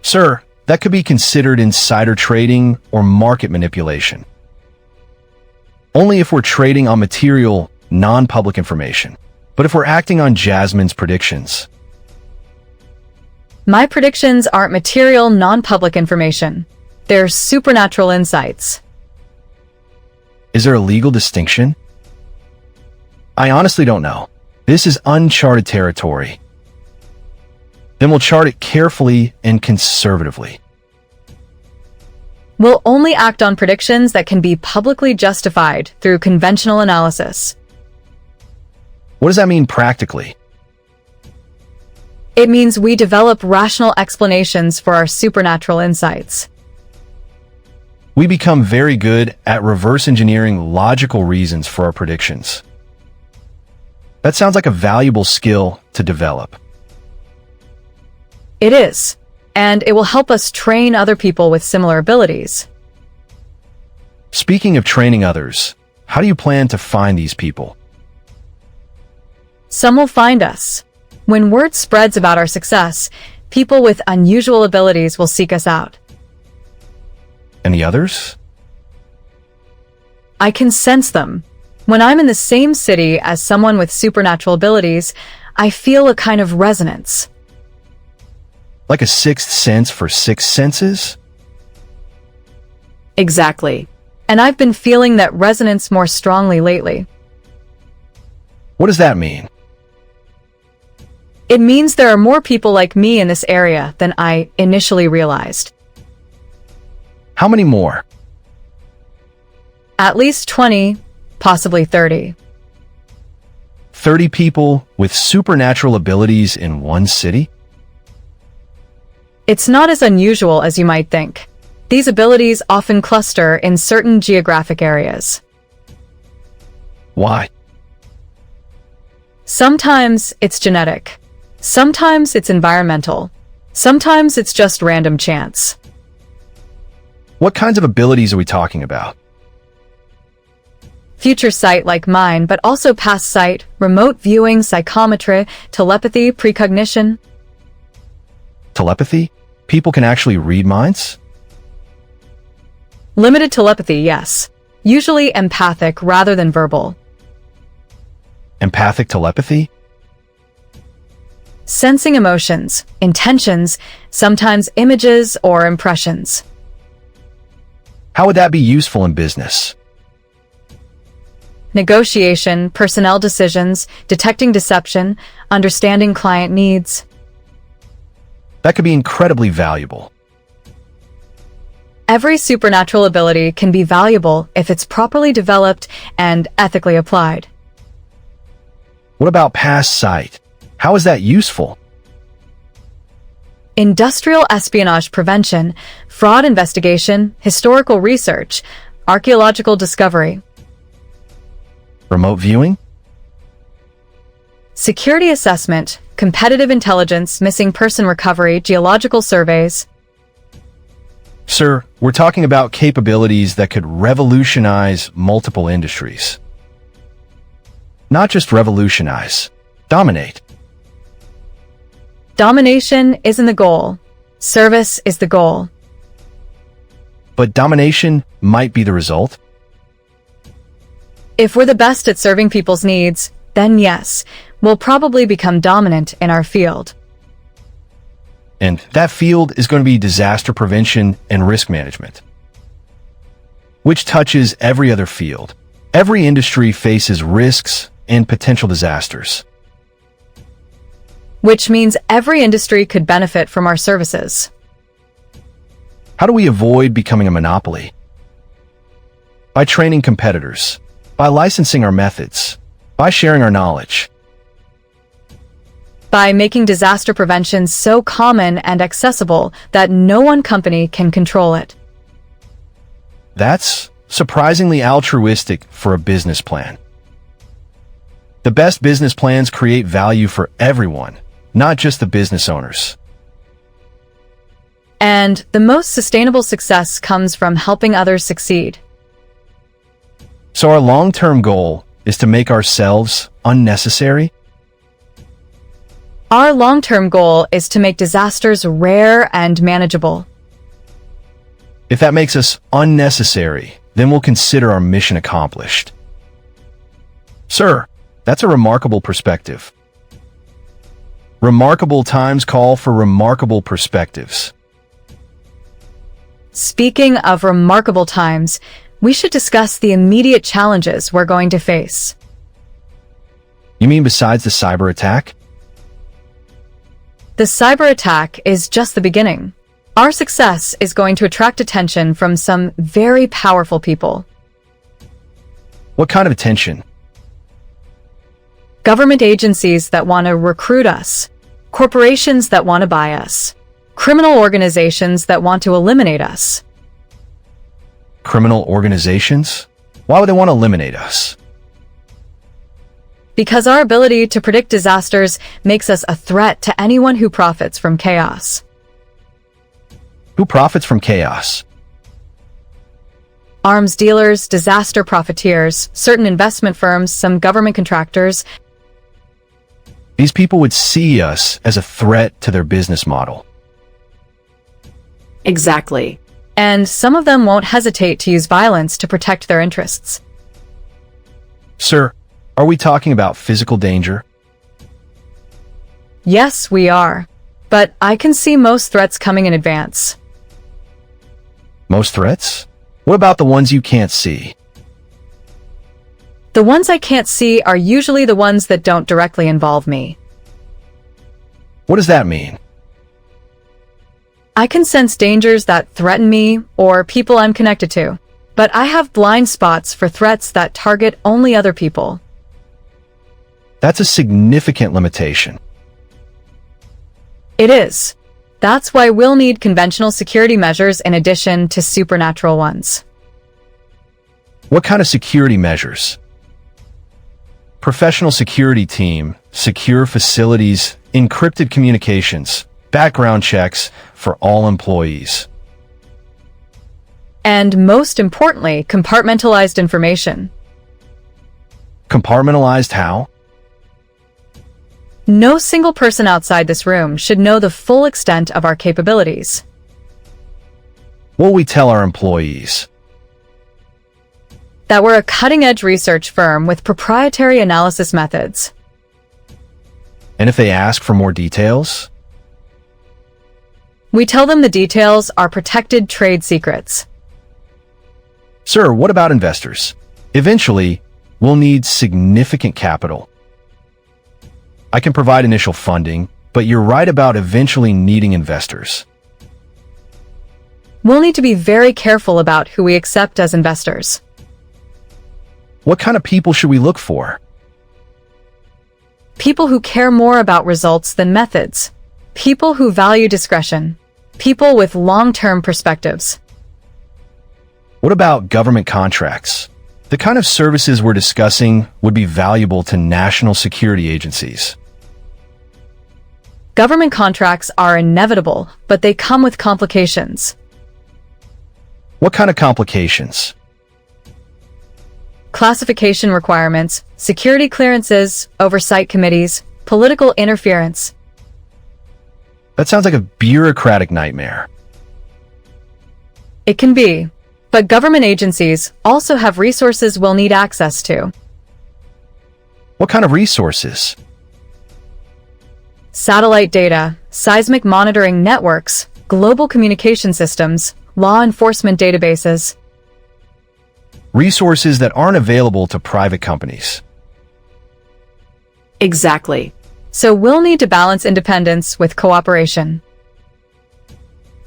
Sir, that could be considered insider trading or market manipulation. Only if we're trading on material, non-public information. But if we're acting on Jasmine's predictions. My predictions aren't material, non-public information. They're supernatural insights. Is there a legal distinction? I honestly don't know. This is uncharted territory. Then we'll chart it carefully and conservatively. We'll only act on predictions that can be publicly justified through conventional analysis. What does that mean practically? It means we develop rational explanations for our supernatural insights. We become very good at reverse engineering logical reasons for our predictions. That sounds like a valuable skill to develop. It is, and it will help us train other people with similar abilities. Speaking of training others, how do you plan to find these people? Some will find us. When word spreads about our success, people with unusual abilities will seek us out. And the others? I can sense them. When I'm in the same city as someone with supernatural abilities, I feel a kind of resonance. Like a sixth sense for six senses? Exactly. And I've been feeling that resonance more strongly lately. What does that mean? It means there are more people like me in this area than I initially realized. How many more? At least 20, possibly 30. 30 people with supernatural abilities in one city? It's not as unusual as you might think. These abilities often cluster in certain geographic areas. Why? Sometimes it's genetic. Sometimes it's environmental. Sometimes it's just random chance. What kinds of abilities are we talking about? Future sight like mine, but also past sight, remote viewing, psychometry, telepathy, precognition. Telepathy? People can actually read minds? Limited telepathy, yes. Usually empathic rather than verbal. Empathic telepathy? Sensing emotions, intentions, sometimes images or impressions. How would that be useful in business? Negotiation, personnel decisions, detecting deception, understanding client needs. That could be incredibly valuable. Every supernatural ability can be valuable if it's properly developed and ethically applied. What about past sight? How is that useful? Industrial espionage prevention, fraud investigation, historical research, archaeological discovery. Remote viewing? Security assessment, competitive intelligence, missing person recovery, geological surveys. Sir, we're talking about capabilities that could revolutionize multiple industries. Not just revolutionize, dominate. Domination isn't the goal. Service is the goal. But domination might be the result. If we're the best at serving people's needs, then yes, we'll probably become dominant in our field. And that field is going to be disaster prevention and risk management, which touches every other field. Every industry faces risks and potential disasters. Which means every industry could benefit from our services. How do we avoid becoming a monopoly? By training competitors, by licensing our methods, by sharing our knowledge. By making disaster prevention so common and accessible that no one company can control it. That's surprisingly altruistic for a business plan. The best business plans create value for everyone, not just the business owners. And the most sustainable success comes from helping others succeed. So our long-term goal is to make ourselves unnecessary? Our long-term goal is to make disasters rare and manageable. If that makes us unnecessary, then we'll consider our mission accomplished. Sir, that's a remarkable perspective. Remarkable times call for remarkable perspectives. Speaking of remarkable times, we should discuss the immediate challenges we're going to face. You mean besides the cyber attack? The cyber attack is just the beginning. Our success is going to attract attention from some very powerful people. What kind of attention? Government agencies that want to recruit us, corporations that want to buy us, criminal organizations that want to eliminate us. Criminal organizations? Why would they want to eliminate us? Because our ability to predict disasters makes us a threat to anyone who profits from chaos. Who profits from chaos? Arms dealers, disaster profiteers, certain investment firms, some government contractors. These people would see us as a threat to their business model. Exactly. And some of them won't hesitate to use violence to protect their interests. Sir, are we talking about physical danger? Yes, we are. But I can see most threats coming in advance. Most threats? What about the ones you can't see? The ones I can't see are usually the ones that don't directly involve me. What does that mean? I can sense dangers that threaten me or people I'm connected to. but I have blind spots for threats that target only other people. That's a significant limitation. It is. That's why we'll need conventional security measures in addition to supernatural ones. What kind of security measures? Professional security team, secure facilities, encrypted communications, background checks for all employees. And most importantly, compartmentalized information. Compartmentalized how? No single person outside this room should know the full extent of our capabilities. What will we tell our employees? That we're a cutting-edge research firm with proprietary analysis methods. And if they ask for more details? We tell them the details are protected trade secrets. Sir, what about investors? Eventually, we'll need significant capital. I can provide initial funding, but you're right about eventually needing investors. We'll need to be very careful about who we accept as investors. What kind of people should we look for? People who care more about results than methods. People who value discretion. People with long-term perspectives. What about government contracts? The kind of services we're discussing would be valuable to national security agencies. Government contracts are inevitable, but they come with complications. What kind of complications? Classification requirements, security clearances, oversight committees, political interference. That sounds like a bureaucratic nightmare. It can be, but government agencies also have resources we'll need access to. What kind of resources? Satellite data, seismic monitoring networks, global communication systems, law enforcement databases. Resources that aren't available to private companies. Exactly. So we'll need to balance independence with cooperation.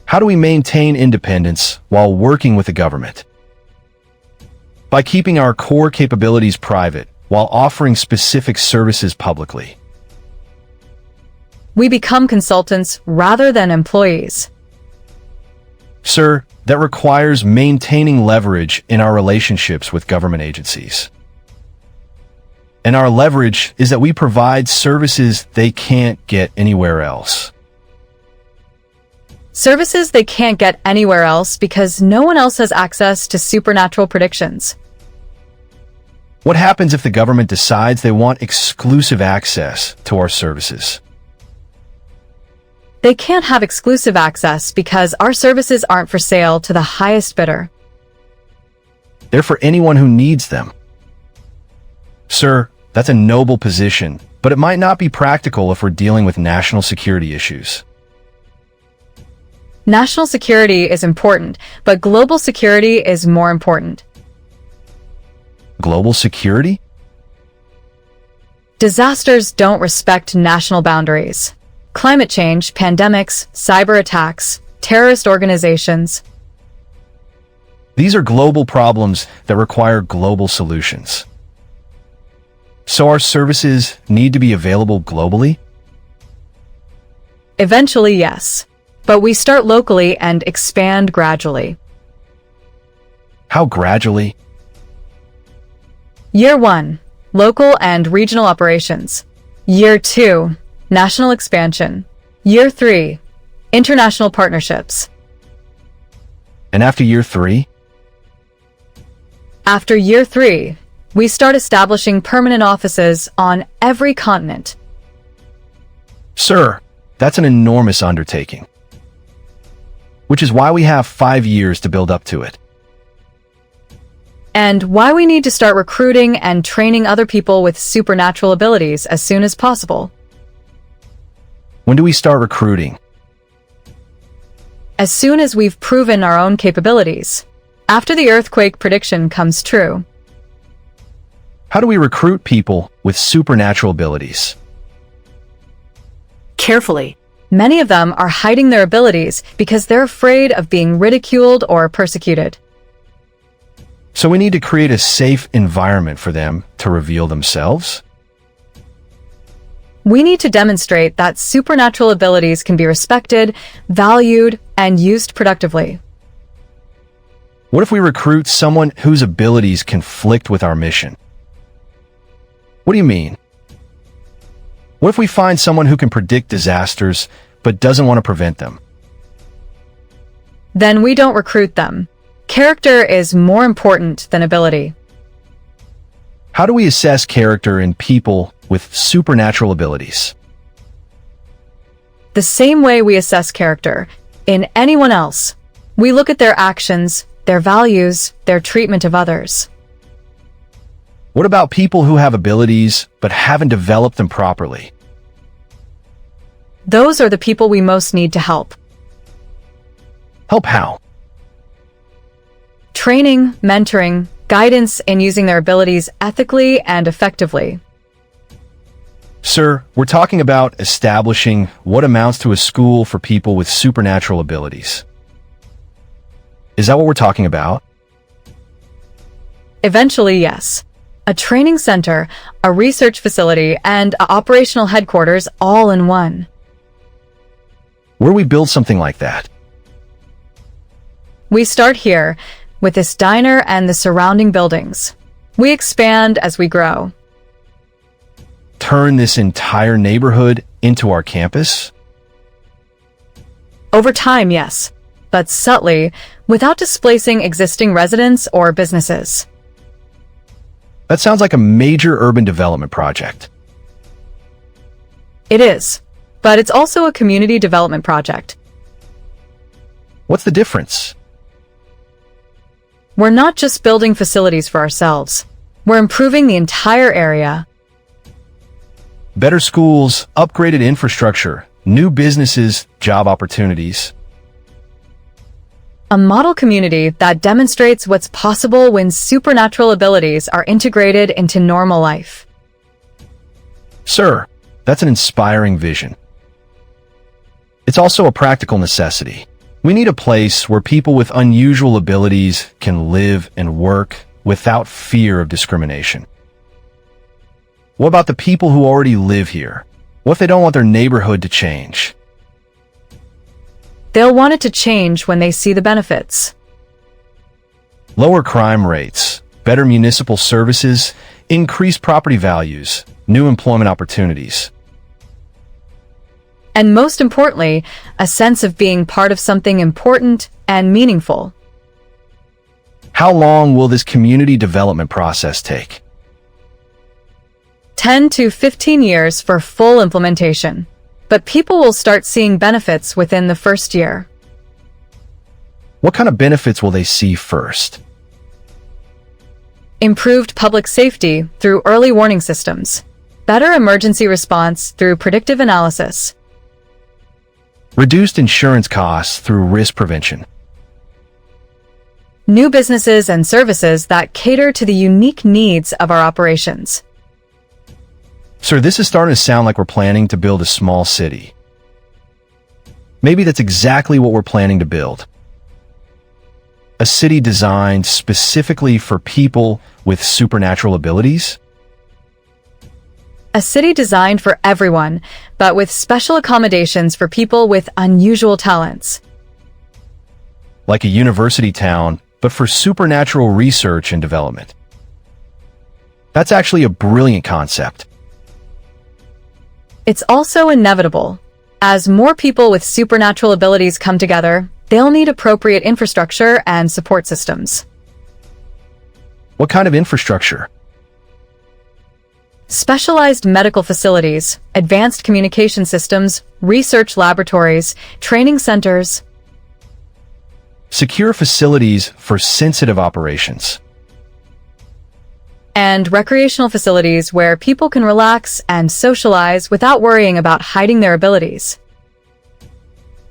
How do we maintain independence while working with the government? By keeping our core capabilities private while offering specific services publicly. We become consultants rather than employees. Sir, that requires maintaining leverage in our relationships with government agencies. And our leverage is that we provide services they can't get anywhere else. Services they can't get anywhere else because no one else has access to supernatural predictions. What happens if the government decides they want exclusive access to our services? They can't have exclusive access because our services aren't for sale to the highest bidder. They're for anyone who needs them. Sir, that's a noble position, but it might not be practical if we're dealing with national security issues. National security is important, but global security is more important. Global security? Disasters don't respect national boundaries. Climate change, pandemics, cyber attacks, terrorist organizations. These are global problems that require global solutions. So our services need to be available globally? Eventually, yes. But we start locally and expand gradually. How gradually? Year 1, local and regional operations. Year 2, national expansion. Year 3, international partnerships. And after year 3? After year 3, we start establishing permanent offices on every continent. Sir, that's an enormous undertaking. Which is why we have 5 years to build up to it. And why we need to start recruiting and training other people with supernatural abilities as soon as possible. When do we start recruiting? As soon as we've proven our own capabilities. After the earthquake prediction comes true. How do we recruit people with supernatural abilities? Carefully. Many of them are hiding their abilities because they're afraid of being ridiculed or persecuted. So we need to create a safe environment for them to reveal themselves? We need to demonstrate that supernatural abilities can be respected, valued, and used productively. What if we recruit someone whose abilities conflict with our mission? What do you mean? What if we find someone who can predict disasters but doesn't want to prevent them? Then we don't recruit them. Character is more important than ability. How do we assess character in people with supernatural abilities? The same way we assess character in anyone else. We look at their actions, their values, their treatment of others. What about people who have abilities but haven't developed them properly? Those are the people we most need to help. Help how? Training, mentoring, guidance in using their abilities ethically and effectively. Sir, we're talking about establishing what amounts to a school for people with supernatural abilities. Is that what we're talking about? Eventually, yes. A training center, a research facility, and an operational headquarters all in one. Where do we build something like that? We start here, with this diner and the surrounding buildings. We expand as we grow. Turn this entire neighborhood into our campus? Over time, yes, but subtly, without displacing existing residents or businesses. That sounds like a major urban development project. It is, but it's also a community development project. What's the difference? We're not just building facilities for ourselves. We're improving the entire area. Better schools, upgraded infrastructure, new businesses, job opportunities. A model community that demonstrates what's possible when supernatural abilities are integrated into normal life. Sir, that's an inspiring vision. It's also a practical necessity. We need a place where people with unusual abilities can live and work without fear of discrimination. What about the people who already live here? What if they don't want their neighborhood to change? They'll want it to change when they see the benefits. Lower crime rates, better municipal services, increased property values, new employment opportunities. And most importantly, a sense of being part of something important and meaningful. How long will this community development process take? 10 to 15 years for full implementation. But people will start seeing benefits within the first year. What kind of benefits will they see first? Improved public safety through early warning systems. Better emergency response through predictive analysis. Reduced insurance costs through risk prevention. New businesses and services that cater to the unique needs of our operations. Sir, this is starting to sound like we're planning to build a small city. Maybe that's exactly what we're planning to build. A city designed specifically for people with supernatural abilities? A city designed for everyone, but with special accommodations for people with unusual talents. Like a university town, but for supernatural research and development. That's actually a brilliant concept. It's also inevitable. As more people with supernatural abilities come together, they'll need appropriate infrastructure and support systems. What kind of infrastructure? Specialized medical facilities, advanced communication systems, research laboratories, training centers. Secure facilities for sensitive operations. And recreational facilities where people can relax and socialize without worrying about hiding their abilities.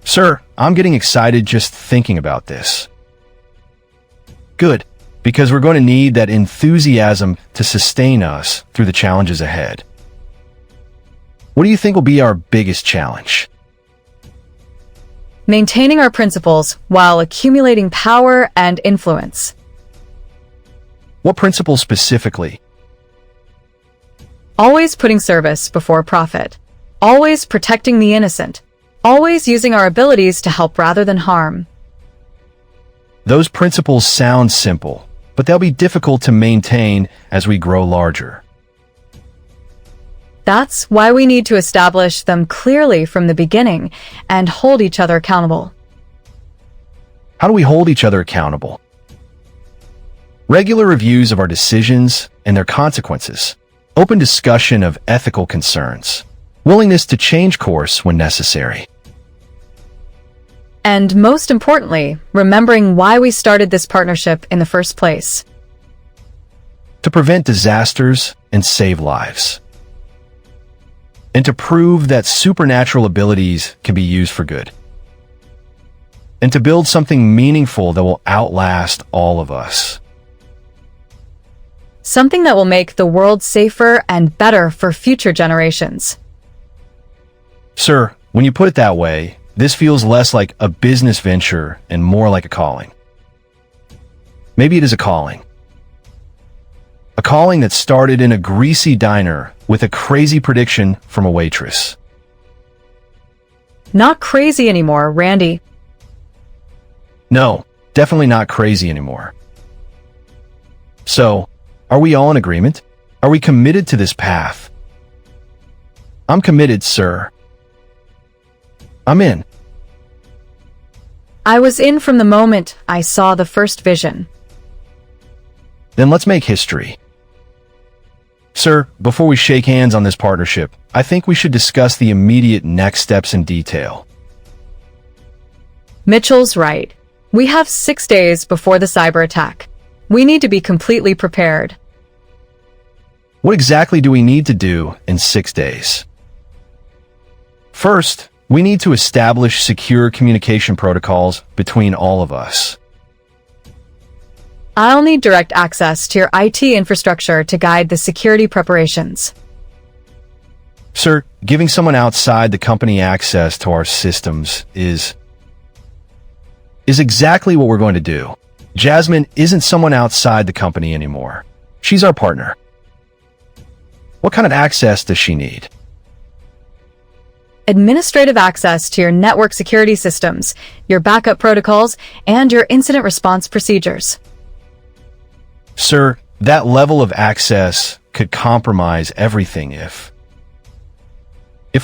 Sir, I'm getting excited just thinking about this. Good, because we're going to need that enthusiasm to sustain us through the challenges ahead. What do you think will be our biggest challenge? Maintaining our principles while accumulating power and influence. What principle specifically? Always putting service before profit. Always protecting the innocent. Always using our abilities to help rather than harm. Those principles sound simple, but they'll be difficult to maintain as we grow larger. That's why we need to establish them clearly from the beginning and hold each other accountable. How do we hold each other accountable? Regular reviews of our decisions and their consequences. Open discussion of ethical concerns. Willingness to change course when necessary. And most importantly, remembering why we started this partnership in the first place. To prevent disasters and save lives. And to prove that supernatural abilities can be used for good. And to build something meaningful that will outlast all of us. Something that will make the world safer and better for future generations. Sir, when you put it that way, this feels less like a business venture and more like a calling. Maybe it is a calling. A calling that started in a greasy diner with a crazy prediction from a waitress. Not crazy anymore, Randy. No, definitely not crazy anymore. So, are we all in agreement? Are we committed to this path? I'm committed, sir. I'm in. I was in from the moment I saw the first vision. Then let's make history. Sir, before we shake hands on this partnership, I think we should discuss the immediate next steps in detail. Mitchell's right. We have 6 days before the cyber attack. We need to be completely prepared. What exactly do we need to do in 6 days? First, we need to establish secure communication protocols between all of us. I'll need direct access to your IT infrastructure to guide the security preparations. Sir, giving someone outside the company access to our systems is exactly what we're going to do. Jasmine isn't someone outside the company anymore. She's our partner. What kind of access does she need? Administrative access to your network security systems, your backup protocols, and your incident response procedures. Sir, that level of access could compromise everything if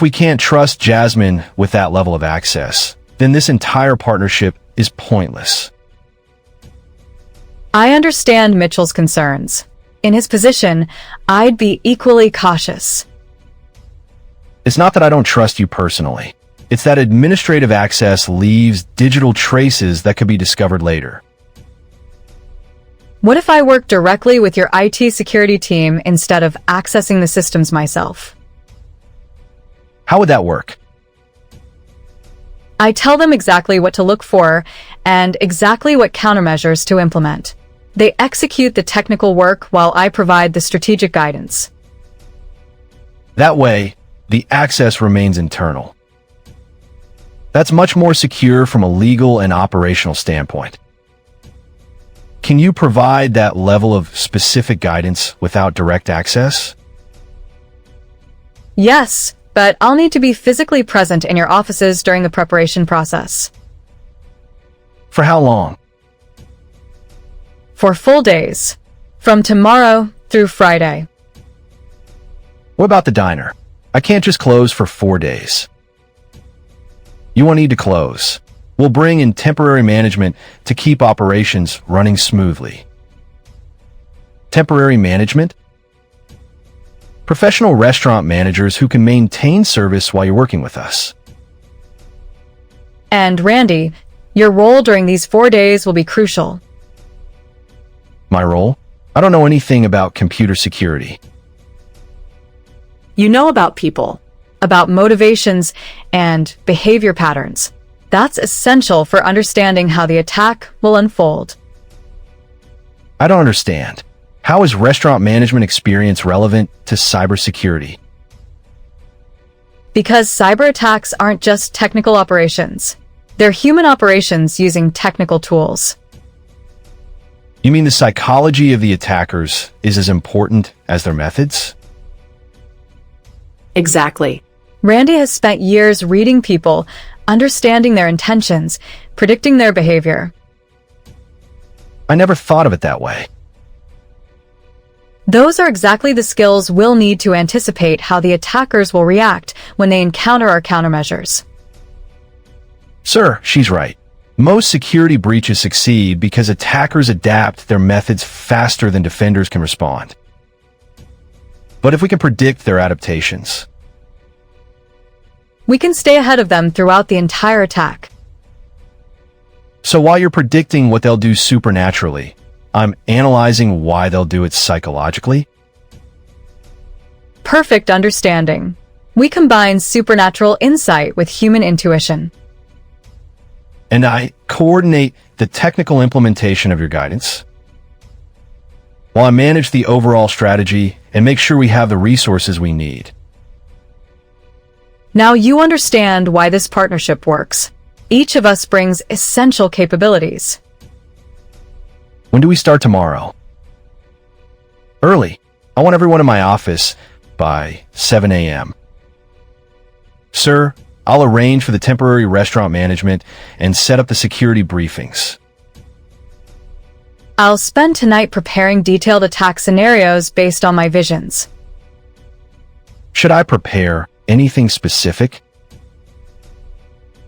we can't trust Jasmine with that level of access, then this entire partnership is pointless. I understand Mitchell's concerns. In his position, I'd be equally cautious. It's not that I don't trust you personally. It's that administrative access leaves digital traces that could be discovered later. What if I work directly with your IT security team instead of accessing the systems myself? How would that work? I tell them exactly what to look for and exactly what countermeasures to implement. They execute the technical work while I provide the strategic guidance. That way, the access remains internal. That's much more secure from a legal and operational standpoint. Can you provide that level of specific guidance without direct access? Yes, but I'll need to be physically present in your offices during the preparation process. For how long? For full days, from tomorrow through Friday. What about the diner? I can't just close for 4 days. You won't need to close. We'll bring in temporary management to keep operations running smoothly. Temporary management? Professional restaurant managers who can maintain service while you're working with us. And Randy, your role during these 4 days will be crucial. My role? I don't know anything about computer security. You know about people, about motivations and behavior patterns. That's essential for understanding how the attack will unfold. I don't understand. How is restaurant management experience relevant to cybersecurity? Because cyber attacks aren't just technical operations. They're human operations using technical tools. You mean the psychology of the attackers is as important as their methods? Exactly. Randy has spent years reading people, understanding their intentions, predicting their behavior. I never thought of it that way. Those are exactly the skills we'll need to anticipate how the attackers will react when they encounter our countermeasures. Sir, she's right. Most security breaches succeed because attackers adapt their methods faster than defenders can respond. But if we can predict their adaptations, we can stay ahead of them throughout the entire attack. So while you're predicting what they'll do supernaturally, I'm analyzing why they'll do it psychologically? Perfect understanding. We combine supernatural insight with human intuition. And I coordinate the technical implementation of your guidance, while I manage the overall strategy and make sure we have the resources we need. Now you understand why this partnership works. Each of us brings essential capabilities. When do we start tomorrow? Early. I want everyone in my office by 7 a.m. Sir, I'll arrange for the temporary restaurant management and set up the security briefings. I'll spend tonight preparing detailed attack scenarios based on my visions. Should I prepare anything specific?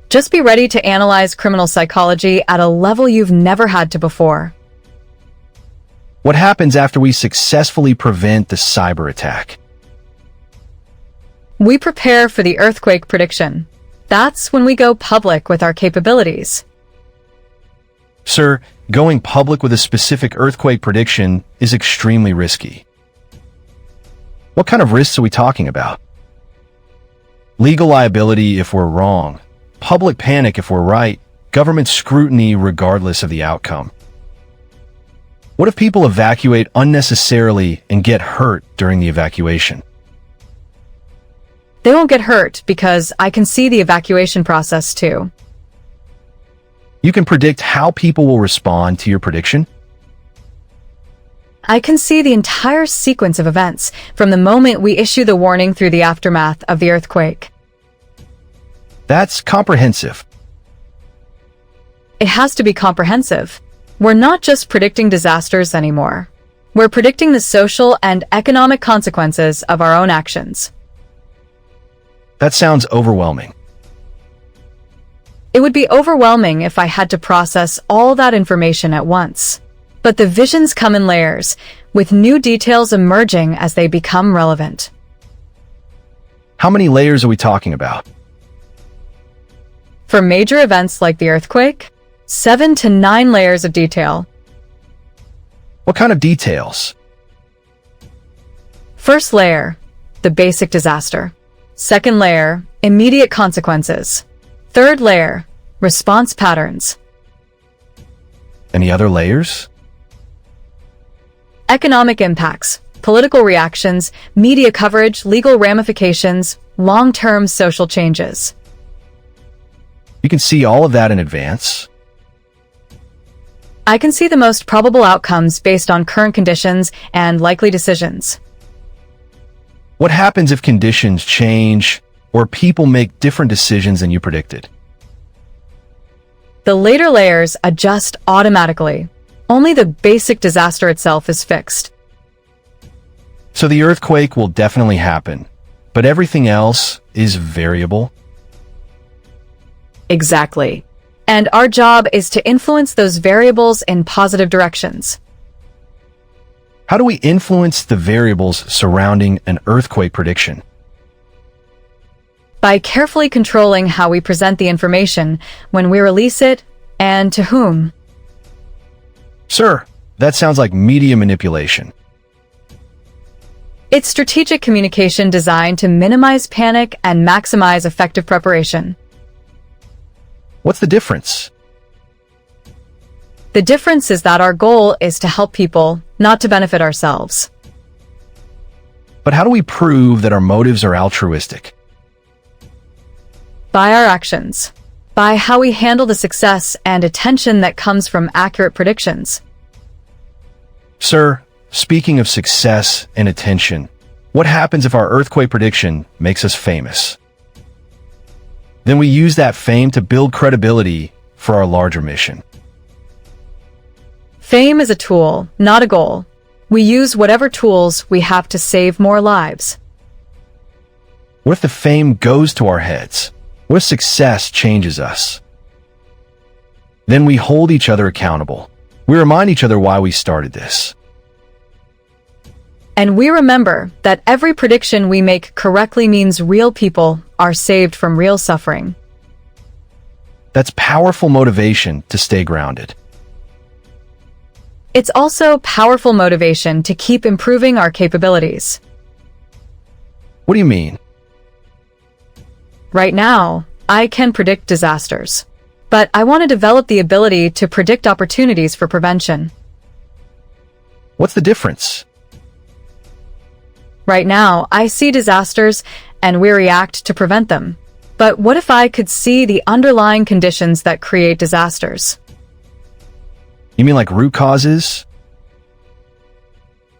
Just be ready to analyze criminal psychology at a level you've never had to before. What happens after we successfully prevent the cyber attack? We prepare for the earthquake prediction. That's when we go public with our capabilities. Sir, going public with a specific earthquake prediction is extremely risky. What kind of risks are we talking about? Legal liability if we're wrong, public panic if we're right, government scrutiny regardless of the outcome. What if people evacuate unnecessarily and get hurt during the evacuation? They won't get hurt because I can see the evacuation process too. You can predict how people will respond to your prediction? I can see the entire sequence of events from the moment we issue the warning through the aftermath of the earthquake. That's comprehensive. It has to be comprehensive. We're not just predicting disasters anymore. We're predicting the social and economic consequences of our own actions. That sounds overwhelming. It would be overwhelming if I had to process all that information at once. But the visions come in layers, with new details emerging as they become relevant. How many layers are we talking about? For major events like the earthquake, 7 to 9 layers of detail. What kind of details? First layer, the basic disaster. Second layer, immediate consequences. Third layer, response patterns. Any other layers? Economic impacts, political reactions, media coverage, legal ramifications, long-term social changes. You can see all of that in advance. I can see the most probable outcomes based on current conditions and likely decisions. What happens if conditions change or people make different decisions than you predicted? The later layers adjust automatically. Only the basic disaster itself is fixed. So the earthquake will definitely happen, but everything else is variable? Exactly. And our job is to influence those variables in positive directions. How do we influence the variables surrounding an earthquake prediction? By carefully controlling how we present the information, when we release it, and to whom. Sir, that sounds like media manipulation. It's strategic communication designed to minimize panic and maximize effective preparation. What's the difference? The difference is that our goal is to help people, not to benefit ourselves. But how do we prove that our motives are altruistic? By our actions. By how we handle the success and attention that comes from accurate predictions. Sir, speaking of success and attention, what happens if our earthquake prediction makes us famous? Then we use that fame to build credibility for our larger mission. Fame is a tool, not a goal. We use whatever tools we have to save more lives. What if the fame goes to our heads? What if success changes us? Then we hold each other accountable. We remind each other why we started this. And we remember that every prediction we make correctly means real people are saved from real suffering. That's powerful motivation to stay grounded. It's also powerful motivation to keep improving our capabilities. What do you mean? Right now, I can predict disasters, but I want to develop the ability to predict opportunities for prevention. What's the difference? Right now, I see disasters and we react to prevent them. But what if I could see the underlying conditions that create disasters? You mean like root causes?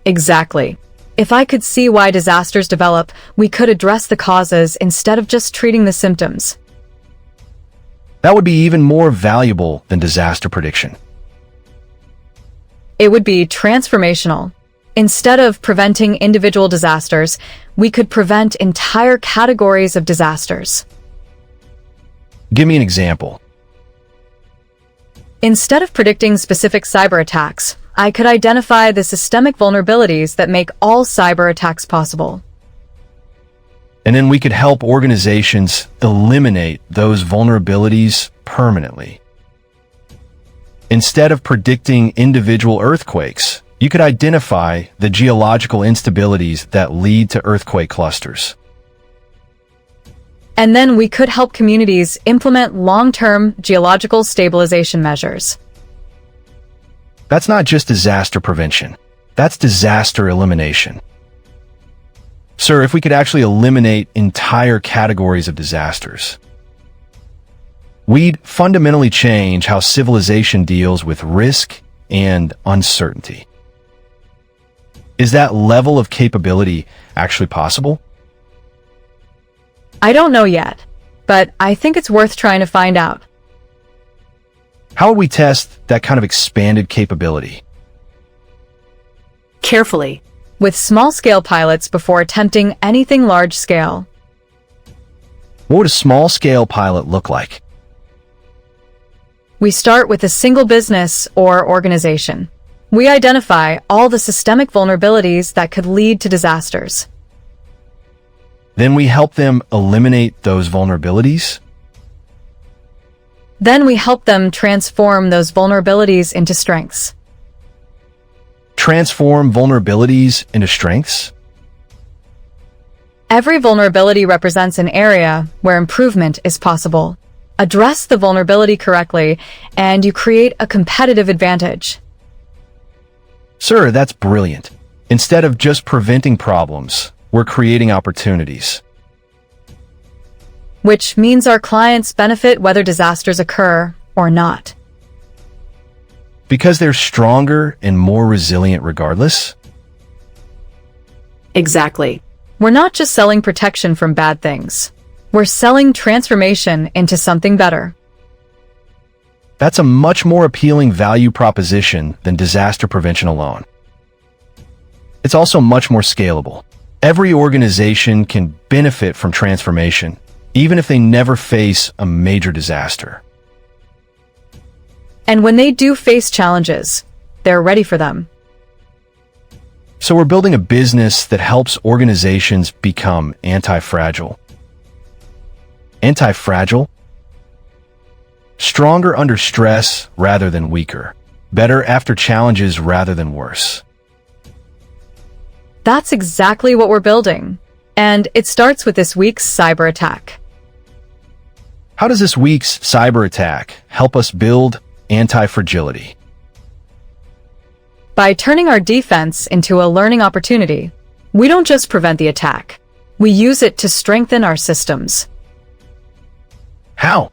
Exactly. If I could see why disasters develop, we could address the causes instead of just treating the symptoms. That would be even more valuable than disaster prediction. It would be transformational. Instead of preventing individual disasters, we could prevent entire categories of disasters. Give me an example. Instead of predicting specific cyber attacks, I could identify the systemic vulnerabilities that make all cyber attacks possible. And then we could help organizations eliminate those vulnerabilities permanently. Instead of predicting individual earthquakes, you could identify the geological instabilities that lead to earthquake clusters. And then we could help communities implement long-term geological stabilization measures. That's not just disaster prevention. That's disaster elimination. Sir, if we could actually eliminate entire categories of disasters, we'd fundamentally change how civilization deals with risk and uncertainty. Is that level of capability actually possible? I don't know yet, but I think it's worth trying to find out. How would we test that kind of expanded capability? Carefully, with small-scale pilots before attempting anything large-scale. What would a small-scale pilot look like? We start with a single business or organization. We identify all the systemic vulnerabilities that could lead to disasters. Then we help them eliminate those vulnerabilities. Then we help them transform those vulnerabilities into strengths. Transform vulnerabilities into strengths? Every vulnerability represents an area where improvement is possible. Address the vulnerability correctly, and you create a competitive advantage. Sir, that's brilliant. Instead of just preventing problems, we're creating opportunities. Which means our clients benefit whether disasters occur or not. Because they're stronger and more resilient regardless? Exactly. We're not just selling protection from bad things. We're selling transformation into something better. That's a much more appealing value proposition than disaster prevention alone. It's also much more scalable. Every organization can benefit from transformation, even if they never face a major disaster. And when they do face challenges, they're ready for them. So we're building a business that helps organizations become anti-fragile. Anti-fragile? Stronger under stress rather than weaker. Better after challenges rather than worse. That's exactly what we're building. And it starts with this week's cyber attack. How does this week's cyber attack help us build anti-fragility? By turning our defense into a learning opportunity, we don't just prevent the attack. We use it to strengthen our systems. How?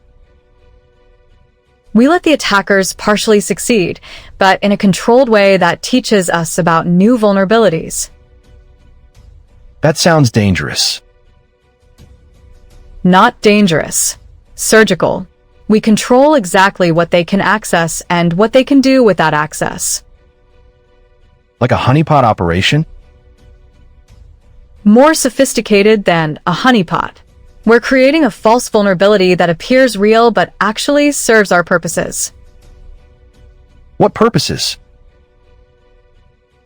We let the attackers partially succeed, but in a controlled way that teaches us about new vulnerabilities. That sounds dangerous. Not dangerous. Surgical. We control exactly what they can access and what they can do with that access. Like a honeypot operation? More sophisticated than a honeypot. We're creating a false vulnerability that appears real but actually serves our purposes. What purposes?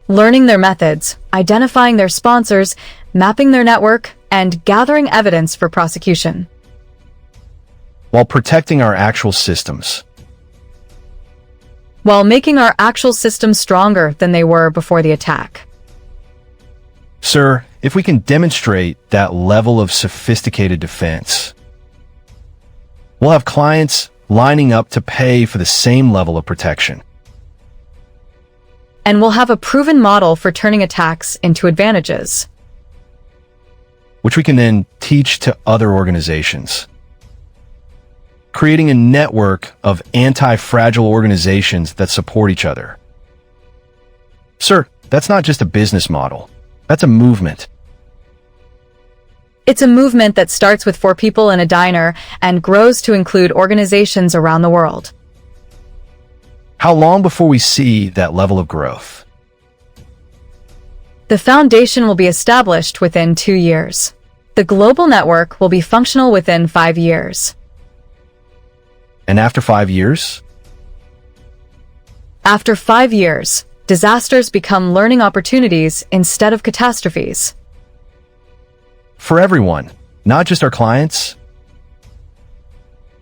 Learning their methods, identifying their sponsors, mapping their network, and gathering evidence for prosecution. While protecting our actual systems. While making our actual systems stronger than they were before the attack. Sir, if we can demonstrate that level of sophisticated defense, we'll have clients lining up to pay for the same level of protection. And we'll have a proven model for turning attacks into advantages, which we can then teach to other organizations. Creating a network of anti-fragile organizations that support each other. Sir, that's not just a business model. That's a movement. It's a movement that starts with 4 people in a diner and grows to include organizations around the world. How long before we see that level of growth? The foundation will be established within 2 years. The global network will be functional within 5 years. And after 5 years? After 5 years, disasters become learning opportunities instead of catastrophes. For everyone, not just our clients?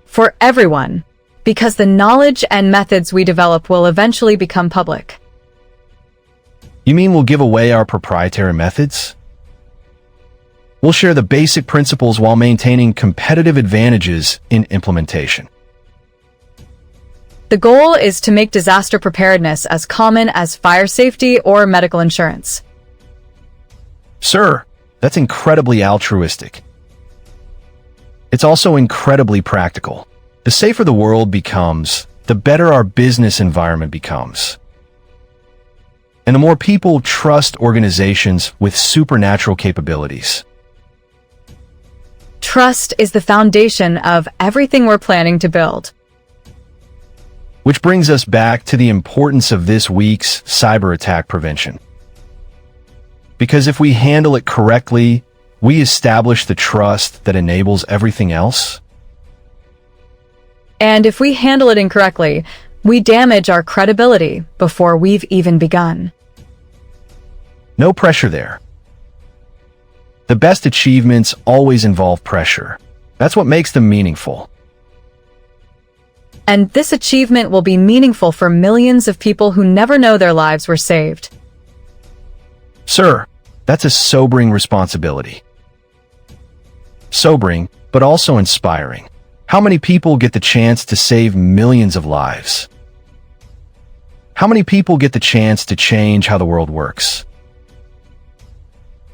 For everyone, because the knowledge and methods we develop will eventually become public. You mean we'll give away our proprietary methods? We'll share the basic principles while maintaining competitive advantages in implementation. The goal is to make disaster preparedness as common as fire safety or medical insurance. Sir, that's incredibly altruistic. It's also incredibly practical. The safer the world becomes, the better our business environment becomes. And the more people trust organizations with supernatural capabilities. Trust is the foundation of everything we're planning to build. Which brings us back to the importance of this week's cyber attack prevention. Because if we handle it correctly, we establish the trust that enables everything else. And if we handle it incorrectly, we damage our credibility before we've even begun. No pressure there. The best achievements always involve pressure. That's what makes them meaningful. And this achievement will be meaningful for millions of people who never know their lives were saved. Sir, that's a sobering responsibility. Sobering, but also inspiring. How many people get the chance to save millions of lives? How many people get the chance to change how the world works?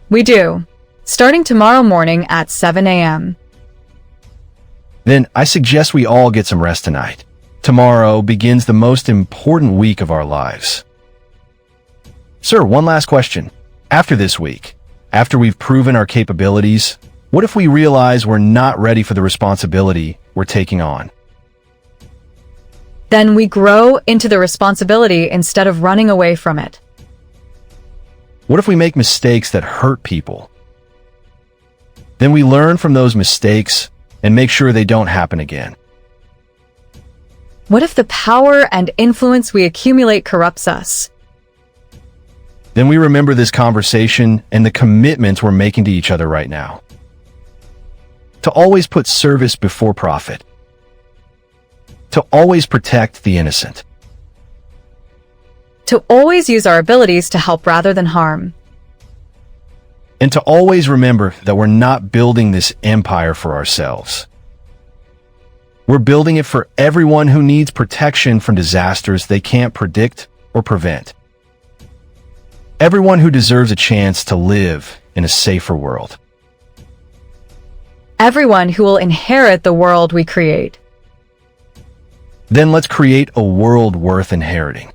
We do, starting tomorrow morning at 7 a.m. Then I suggest we all get some rest tonight. Tomorrow begins the most important week of our lives. Sir, one last question. After this week, after we've proven our capabilities, what if we realize we're not ready for the responsibility we're taking on? Then we grow into the responsibility instead of running away from it. What if we make mistakes that hurt people? Then we learn from those mistakes and make sure they don't happen again. What if the power and influence we accumulate corrupts us? Then we remember this conversation and the commitments we're making to each other right now. To always put service before profit. To always protect the innocent. To always use our abilities to help rather than harm. And to always remember that we're not building this empire for ourselves. We're building it for everyone who needs protection from disasters they can't predict or prevent. Everyone who deserves a chance to live in a safer world. Everyone who will inherit the world we create. Then let's create a world worth inheriting.